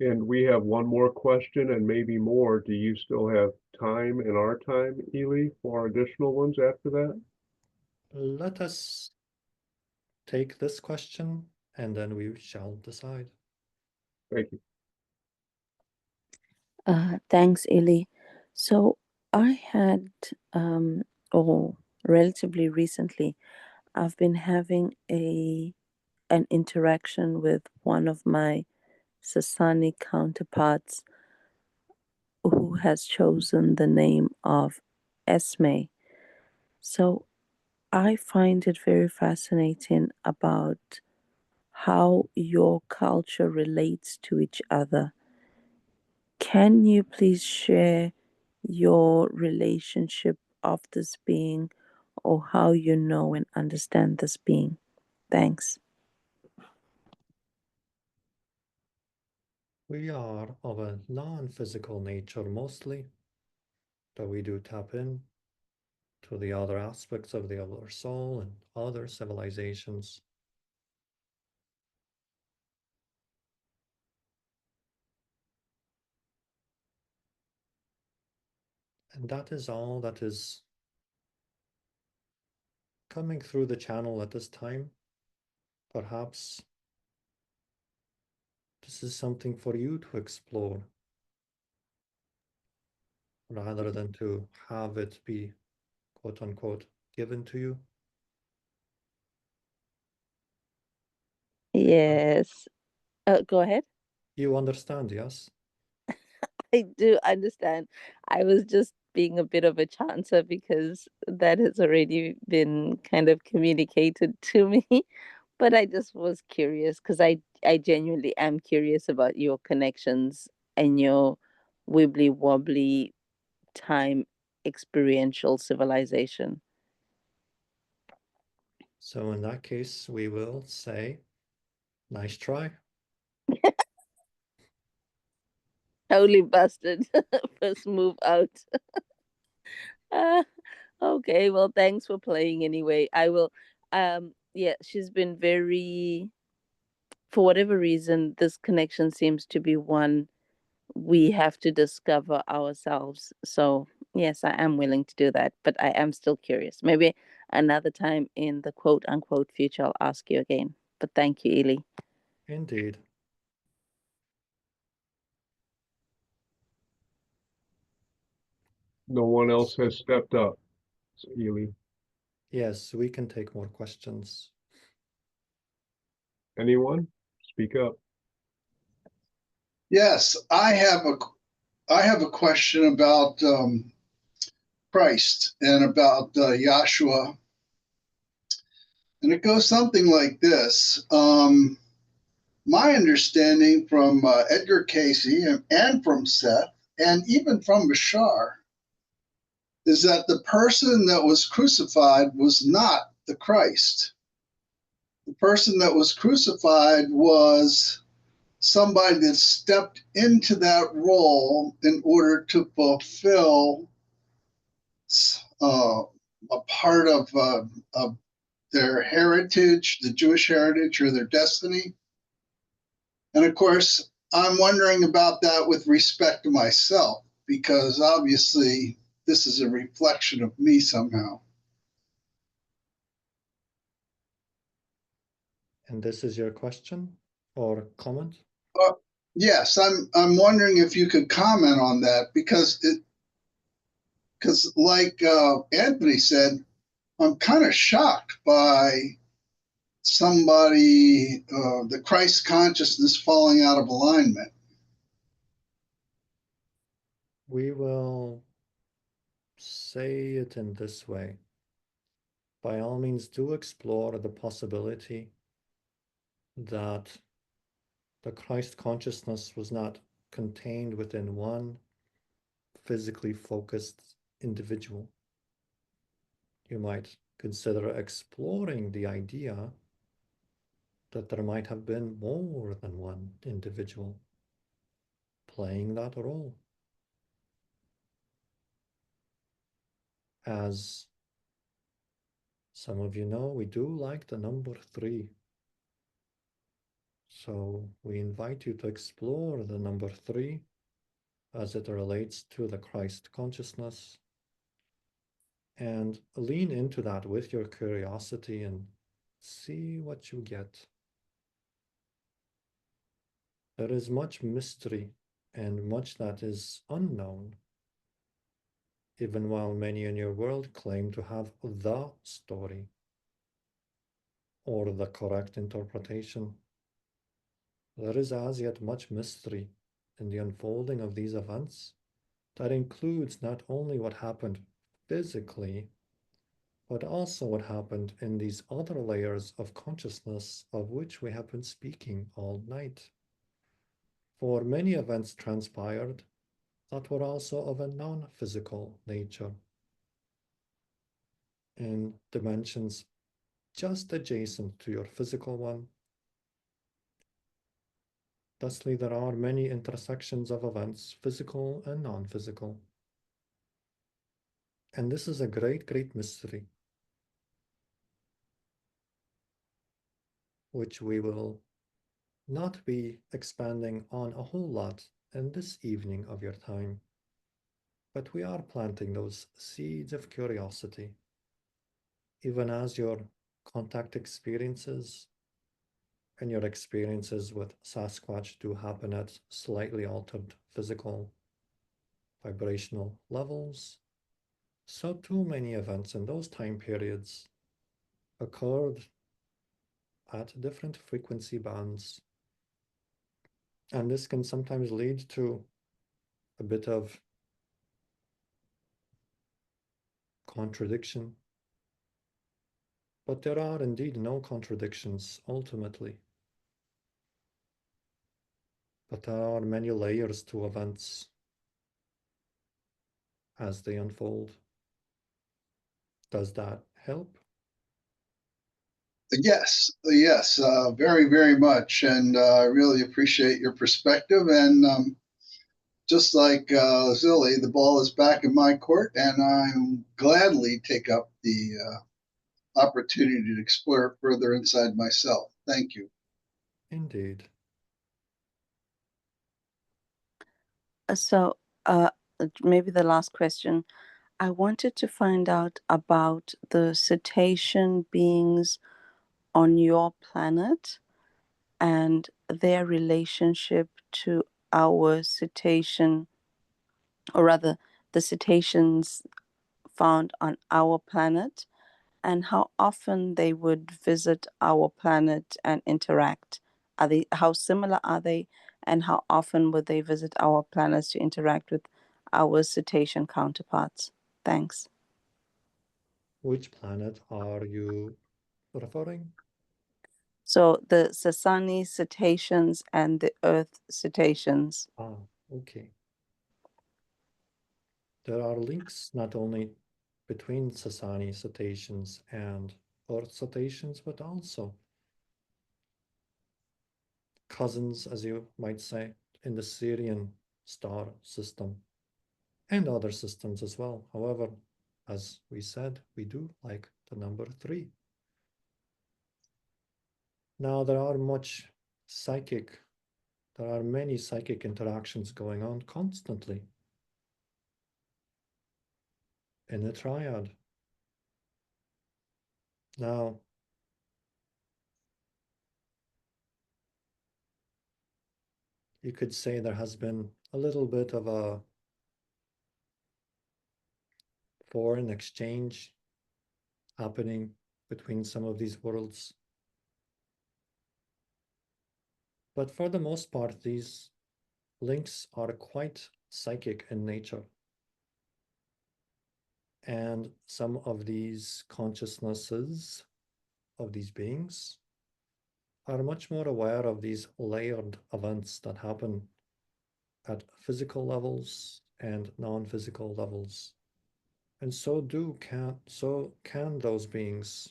And we have one more question and maybe more. Do you still have time in our time, Illi, for additional ones after that? Let us take this question and then we shall decide. Thank you. Thanks, Illi. So I had, relatively recently, I've been having an interaction with one of my Sassani counterparts who has chosen the name of Esmee. So I find it very fascinating about how your culture relates to each other. Can you please share your relationship of this being, or how you know and understand this being? Thanks. We are of a non-physical nature mostly, though we do tap in to the other aspects of the other soul and other civilizations. And that is all that is coming through the channel at this time. Perhaps this is something for you to explore rather than to have it be, quote unquote, given to you. Yes. Go ahead. You understand, yes? I do understand. I was just being a bit of a chancer because that has already been kind of communicated to me. But I just was curious because I genuinely am curious about your connections and your wibbly wobbly time experiential civilization. So in that case, we will say, nice try. Totally busted. First move out. Ah, okay, well, thanks for playing anyway. I will. Yeah, she's been very for whatever reason, this connection seems to be one we have to discover ourselves. So yes, I am willing to do that, but I am still curious. Maybe another time in the quote unquote future, I'll ask you again. But thank you, Illi. Indeed. No one else has stepped up, Illi. Yes, we can take more questions. Anyone? Speak up. Yes, I have a question about Christ and about Yeshua, and it goes something like this. My understanding from Edgar Casey and from Seth, and even from Bashar, is that the person that was crucified was not the Christ. The person that was crucified was somebody that stepped into that role in order to fulfill a part of their heritage, the Jewish heritage, or their destiny. And of course, I'm wondering about that with respect to myself, because obviously this is a reflection of me somehow. And this is your question or comment? Yes, I'm wondering if you could comment on that, because like Anthony said, I'm kind of shocked by somebody, the Christ consciousness falling out of alignment. We will say it in this way. By all means, do explore the possibility that the Christ consciousness was not contained within one physically focused individual. You might consider exploring the idea that there might have been more than one individual playing that role. As some of you know, we do like the number 3. So we invite you to explore the number 3 as it relates to the Christ consciousness and lean into that with your curiosity and see what you get. There is much mystery and much that is unknown, even while many in your world claim to have the story or the correct interpretation. There is as yet much mystery in the unfolding of these events that includes not only what happened physically, but also what happened in these other layers of consciousness of which we have been speaking all night. For many events transpired that were also of a non-physical nature, in dimensions just adjacent to your physical one. Thusly, there are many intersections of events, physical and non-physical. And this is a great, great mystery, which we will not be expanding on a whole lot in this evening of your time. But we are planting those seeds of curiosity, even as your contact experiences and your experiences with Sasquatch do happen at slightly altered physical, vibrational levels. So too many events in those time periods occurred at different frequency bands. And this can sometimes lead to a bit of contradiction. But there are indeed no contradictions ultimately. But there are many layers to events as they unfold. Does that help? Yes, very, very much. And I really appreciate your perspective. And just like Zilli, the ball is back in my court, and I gladly take up the opportunity to explore further inside myself. Thank you. Indeed. So, maybe the last question. I wanted to find out about the cetacean beings on your planet and their relationship to our cetacean, or rather, the cetaceans found on our planet, and how often they would visit our planet and interact. How similar are they, and how often would they visit our planets to interact with our cetacean counterparts? Thanks. Which planet are you referring? So the Sassani cetaceans and the Earth cetaceans. Ah, okay. There are links not only between Sassani cetaceans and Earth cetaceans, but also cousins, as you might say, in the Syrian star system and other systems as well. However, as we said, we do like the number 3. Now, there are many psychic interactions going on constantly in the triad. Now, you could say there has been a little bit of a foreign exchange happening between some of these worlds. But for the most part, these links are quite psychic in nature. And some of these consciousnesses of these beings are much more aware of these layered events that happen at physical levels and non-physical levels. And so can those beings,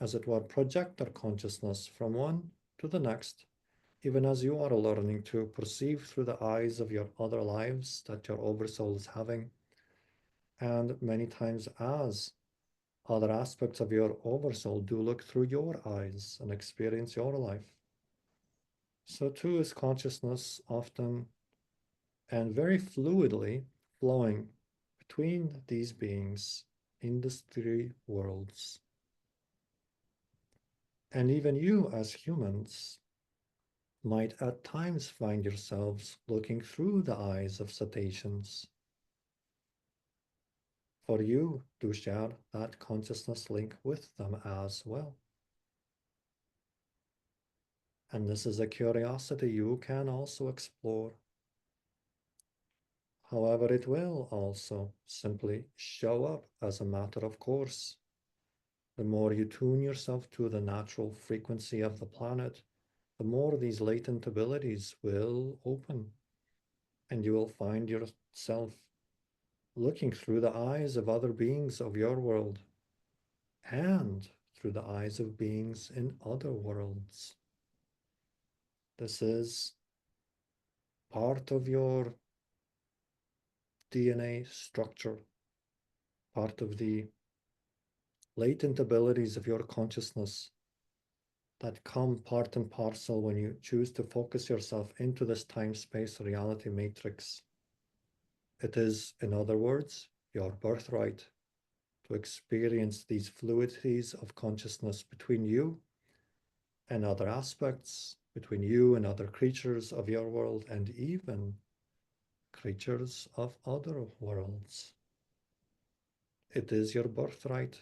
as it were, project their consciousness from one to the next, even as you are learning to perceive through the eyes of your other lives that your oversoul is having, and many times as other aspects of your oversoul do look through your eyes and experience your life. So too is consciousness often and very fluidly flowing between these beings in the 3 worlds. And even you as humans might at times find yourselves looking through the eyes of cetaceans. For you to share that consciousness link with them as well. And this is a curiosity you can also explore. However, it will also simply show up as a matter of course. The more you tune yourself to the natural frequency of the planet, the more these latent abilities will open, and you will find yourself looking through the eyes of other beings of your world and through the eyes of beings in other worlds. This is part of your DNA structure, part of the latent abilities of your consciousness that come part and parcel when you choose to focus yourself into this time-space reality matrix. It is, in other words, your birthright to experience these fluidities of consciousness between you and other aspects, between you and other creatures of your world, and even creatures of other worlds. It is your birthright.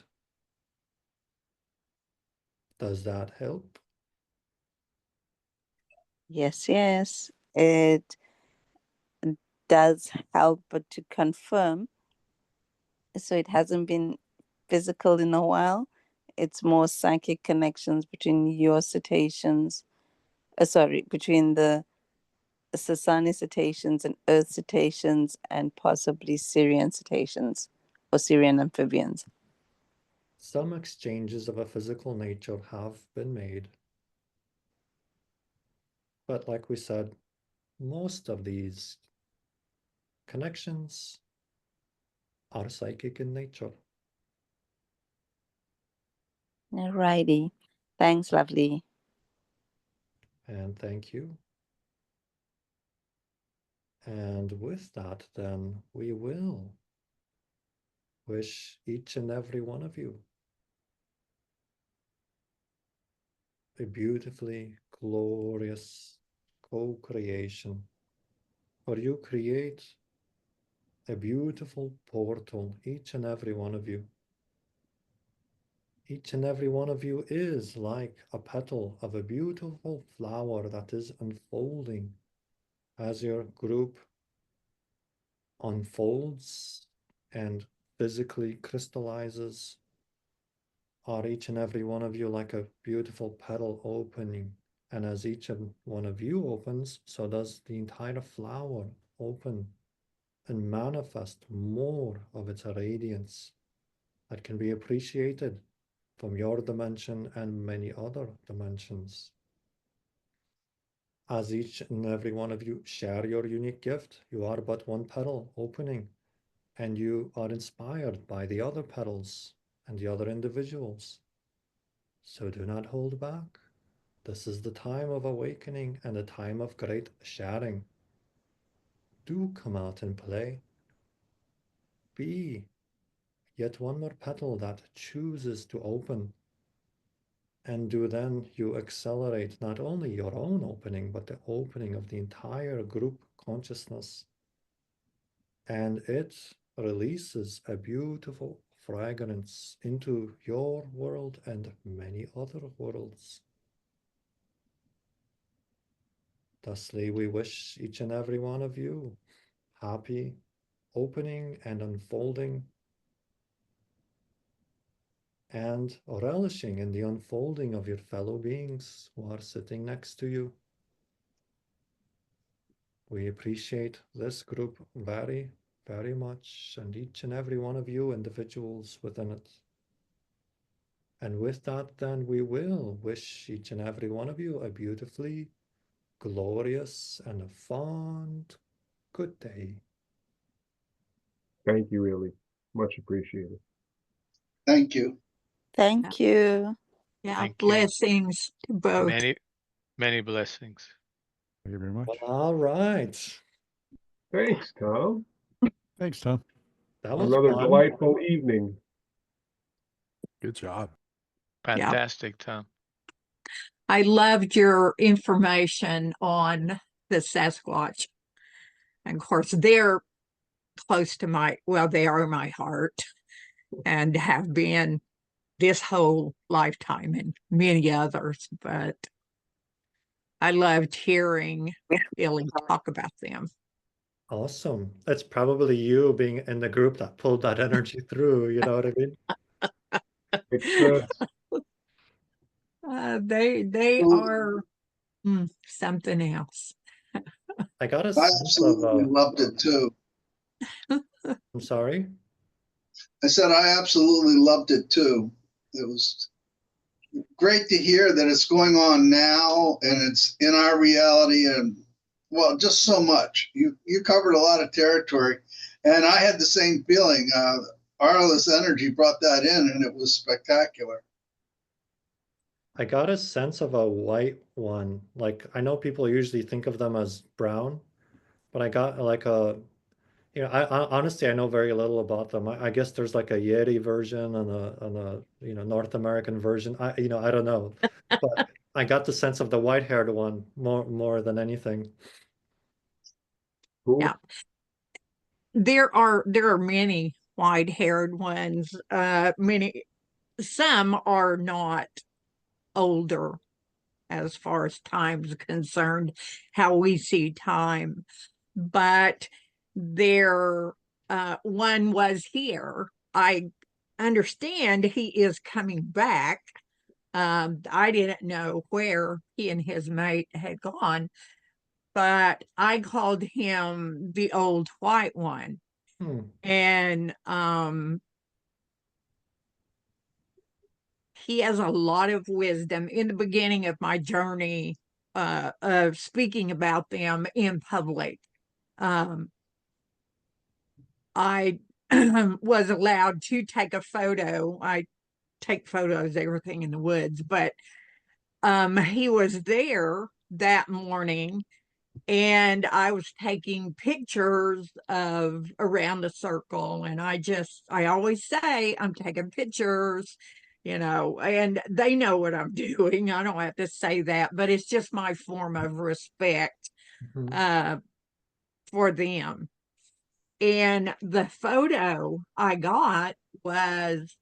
Does that help? Yes, yes. It does help, but to confirm, so it hasn't been physical in a while. It's more psychic connections between your cetaceans, between the Sassani cetaceans and Earth cetaceans and possibly Syrian cetaceans or Syrian amphibians. Some exchanges of a physical nature have been made. But like we said, most of these connections are psychic in nature. Alrighty. Thanks, lovely. And thank you. And with that, then we will wish each and every one of you a beautifully glorious co-creation. For you create a beautiful portal, each and every one of you. Each and every one of you is like a petal of a beautiful flower that is unfolding as your group unfolds and physically crystallizes. Are each and every one of you like a beautiful petal opening? And as each and one of you opens, so does the entire flower open and manifest more of its radiance that can be appreciated from your dimension and many other dimensions. As each and every one of you share your unique gift, you are but one petal opening, and you are inspired by the other petals and the other individuals. So do not hold back. This is the time of awakening and a time of great sharing. Do come out and play. Be yet one more petal that chooses to open. And do then you accelerate not only your own opening, but the opening of the entire group consciousness. And it releases a beautiful fragrance into your world and many other worlds. Thusly, we wish each and every one of you happy opening and unfolding and relishing in the unfolding of your fellow beings who are sitting next to you. We appreciate this group very, very much, and each and every one of you individuals within it. And with that, then we will wish each and every one of you a beautifully glorious and a fond good day. Thank you, Illi. Much appreciated. Thank you. Thank you. Yeah, Thank you. blessings to both. Many, many blessings. Thank you very much. Well, all right. Thanks, Tom. Thanks, Tom. That was Another fun. delightful evening. Good job. Fantastic, Tom. I loved your information on the Sasquatch. And of course, they're close to they are my heart and have been this whole lifetime and many others. But I loved hearing Illi talk about them. Awesome. It's probably you being in the group that pulled that energy through, you know what I mean? It's They are something else. I got a I sense absolutely of, loved it too. I'm sorry? I said I absolutely loved it too. It was great to hear that it's going on now and it's in our reality, and well, just so much. You covered a lot of territory, and I had the same feeling. Arliss energy brought that in, and it was spectacular. I got a sense of a white one. Like, I know people usually think of them as brown, but I got like a, you know, I honestly, I know very little about them. I guess there's like a Yeti version and a you know, North American version. I don't know, but I got the sense of the white-haired one more than anything. cool. Yeah. There are many white-haired ones. Some are not older as far as time's concerned, how we see time. But there, one was here. I understand he is coming back. I didn't know where he and his mate had gone, but I called him the old white one. And he has a lot of wisdom. In the beginning of my journey of speaking about them in public, I was allowed to take a photo. I take photos, everything in the woods, but he was there that morning, and I was taking pictures of around the circle, and I always say I'm taking pictures, and they know what I'm doing. I don't have to say that, but it's just my form of respect for them. And the photo I got was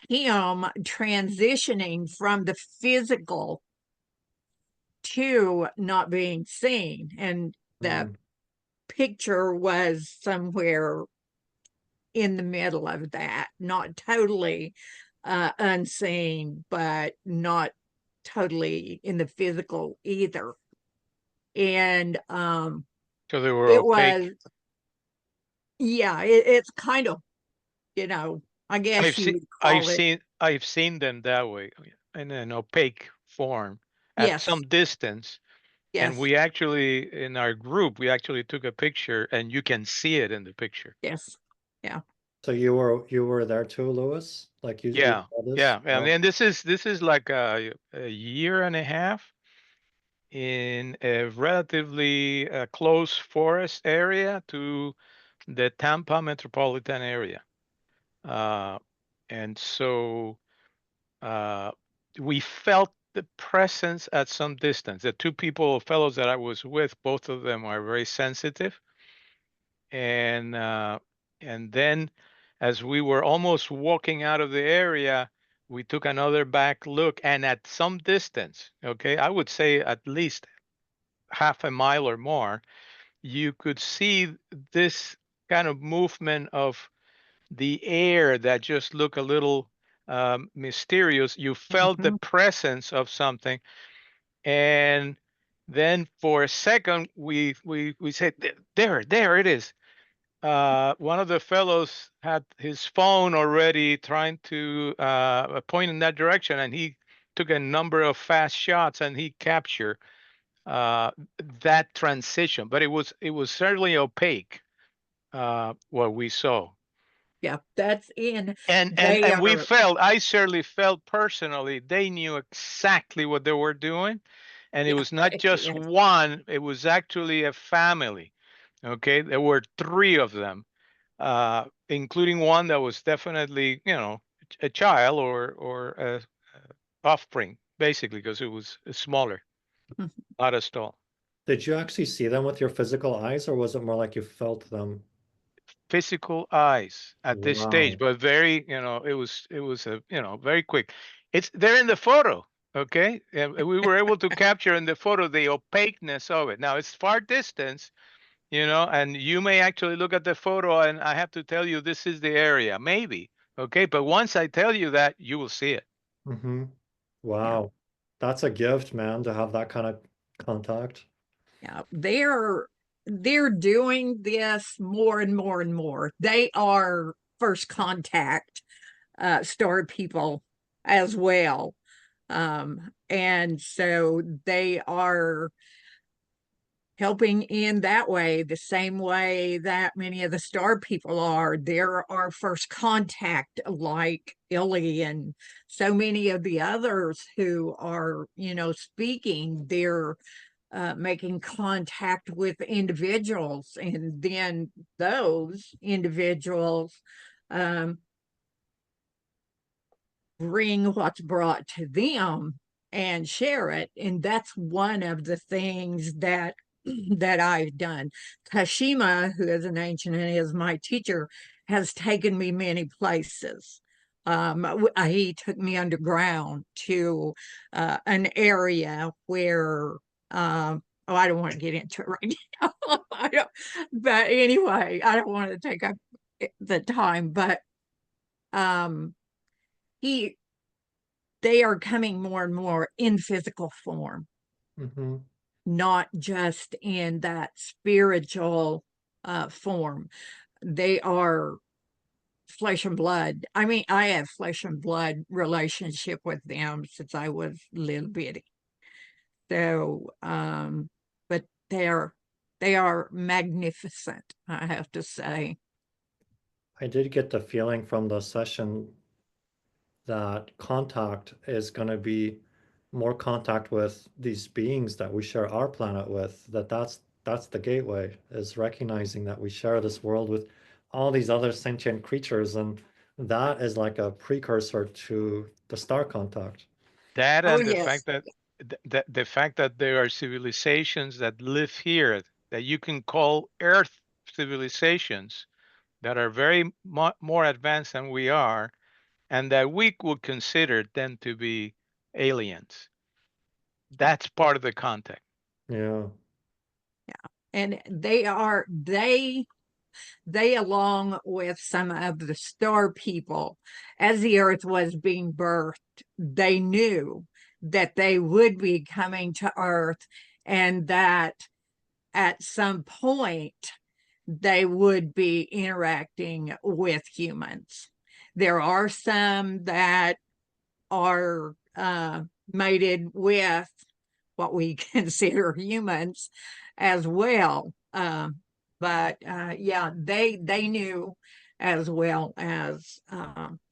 him transitioning from the physical to not being seen. And the picture was somewhere in the middle of that, not totally unseen, but not totally in the physical either. And So they were it opaque. it's kind of, I guess I've you seen would call it. I've seen them that way in an opaque form at Yes, some distance. And yes, we actually, in our group, we actually took a picture, and you can see it in the picture. yes, yeah. So you were there too, Lewis? Like you Yeah, saw this? yeah. Wow. And this is like a year and a half in a relatively close forest area to the Tampa metropolitan area. And so we felt the presence at some distance. The two fellows that I was with, both of them are very sensitive. And then as we were almost walking out of the area, we took another back look, and at some distance, okay, I would say at least half a mile or more, you could see this kind of movement of the air that just looked a little mysterious. You felt the presence of something, and then for a second we said, there it is. One of the fellows had his phone already trying to point in that direction, and he took a number of fast shots, and he captured that transition. But it was certainly opaque, what we saw. Yeah, that's in. And They we are. felt, I certainly felt personally, they knew exactly what they were doing, and it Yeah, was not just yes. one; it was actually a family. Okay, there were three of them, including one that was definitely, a child or a offspring, basically, because it was smaller, not as tall. Did you actually see them with your physical eyes, or was it more like you felt them? Physical eyes at this stage, Wow. but very, it was a, very quick. They're in the photo, okay? And we were able to capture in the photo the opaqueness of it. Now it's far distance, and you may actually look at the photo, and I have to tell you this is the area, maybe, okay? But once I tell you that, you will see it. Mm-hmm. Yeah, Wow. That's a gift, man, to have that kind of contact. yeah. They're doing this more and more and more. They are first contact star people as well. And so they are helping in that way, the same way that many of the star people are. They're our first contact, like Illi and so many of the others who are, speaking. They're making contact with individuals, and then those individuals bring what's brought to them and share it. And that's one of the things that I've done. Kashima, who is an ancient and is my teacher, has taken me many places. He took me underground to an area where I don't want to get into it right now. But anyway, I don't want to take up the time, but they are coming more and more in physical form, not just in that spiritual form. They are flesh and blood. I mean, I have flesh and blood relationship with them since I was little bitty. So, but they are magnificent, I have to say. I did get the feeling from the session that contact is going to be more contact with these beings that we share our planet with, that's the gateway, is recognizing that we share this world with all these other sentient creatures, and that is like a precursor to the star contact. That Oh, and the yes. fact that the fact that there are civilizations that live here that you can call Earth civilizations that are very more advanced than we are, and that we would consider them to be aliens. That's part of the context. Yeah. And they along with some of the star people, as the earth was being birthed, they knew that they would be coming to earth, and that at some point they would be interacting with humans. There are some that are mated with what we consider humans as well. But yeah, they knew, as well as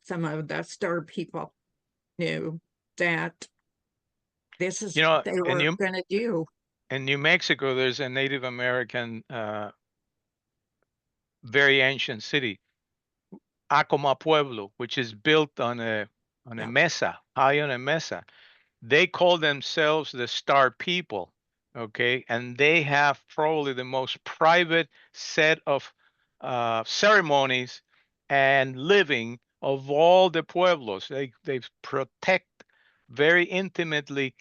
some of the star people knew, that this is what they were going to do. In New Mexico, there's a Native American very ancient city, Acoma Pueblo, which is built on a mesa, high on a mesa. They call themselves the Star People, okay? And they have probably the most private set of ceremonies and living of all the pueblos. They protect very intimately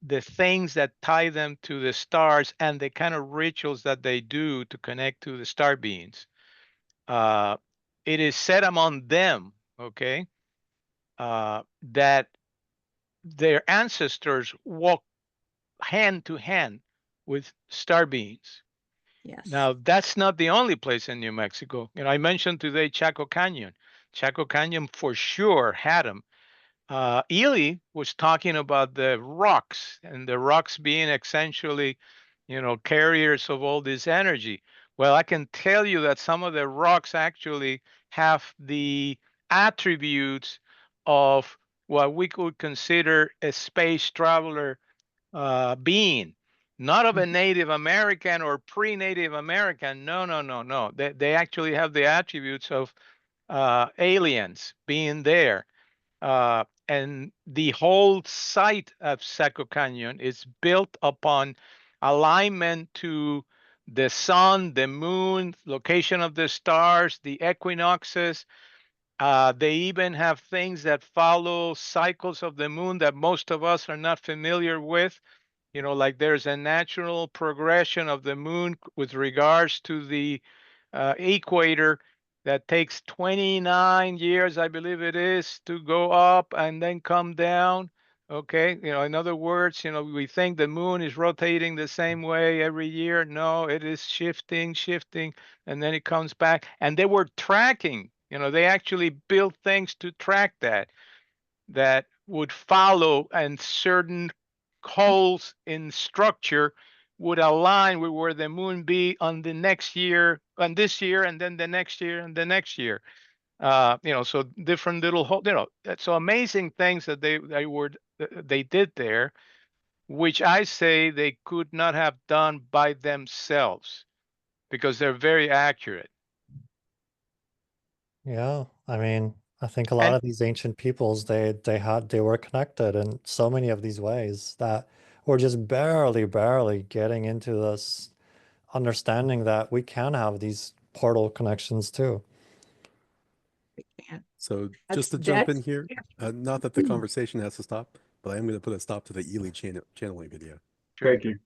the things that tie them to the stars and the kind of rituals that they do to connect to the star beings. It is said among them, okay, that their ancestors walked hand to hand with star beings. Yes. Now, that's not the only place in New Mexico. I mentioned today Chaco Canyon. Chaco Canyon for sure had them. Illi was talking about the rocks, and the rocks being essentially, carriers of all this energy. Well, I can tell you that some of the rocks actually have the attributes of what we could consider a space traveler being, not of a Native American or pre-Native American. No, no, no, no. They actually have the attributes of aliens being there. And the whole site of Saco Canyon is built upon alignment to the sun, the moon, location of the stars, the equinoxes. They even have things that follow cycles of the moon that most of us are not familiar with. Like there's a natural progression of the moon with regards to the equator that takes 29 years, I believe it is, to go up and then come down. Okay. In other words, we think the moon is rotating the same way every year. No, it is shifting, and then it comes back. And they were tracking, they actually built things to track that would follow, and certain holes in structure would align with where the moon be on the next year, on this year, and then the next year and the next year. So different little holes, so amazing things that they did there, which I say they could not have done by themselves because they're very accurate. Yeah, I mean, I think a lot And of these ancient peoples, they were connected in so many of these ways that we're just barely getting into this understanding that we can have these portal connections too. So just to jump in here, not that the conversation has to stop, but I am going to put a stop to the Illi channeling video. Thank you.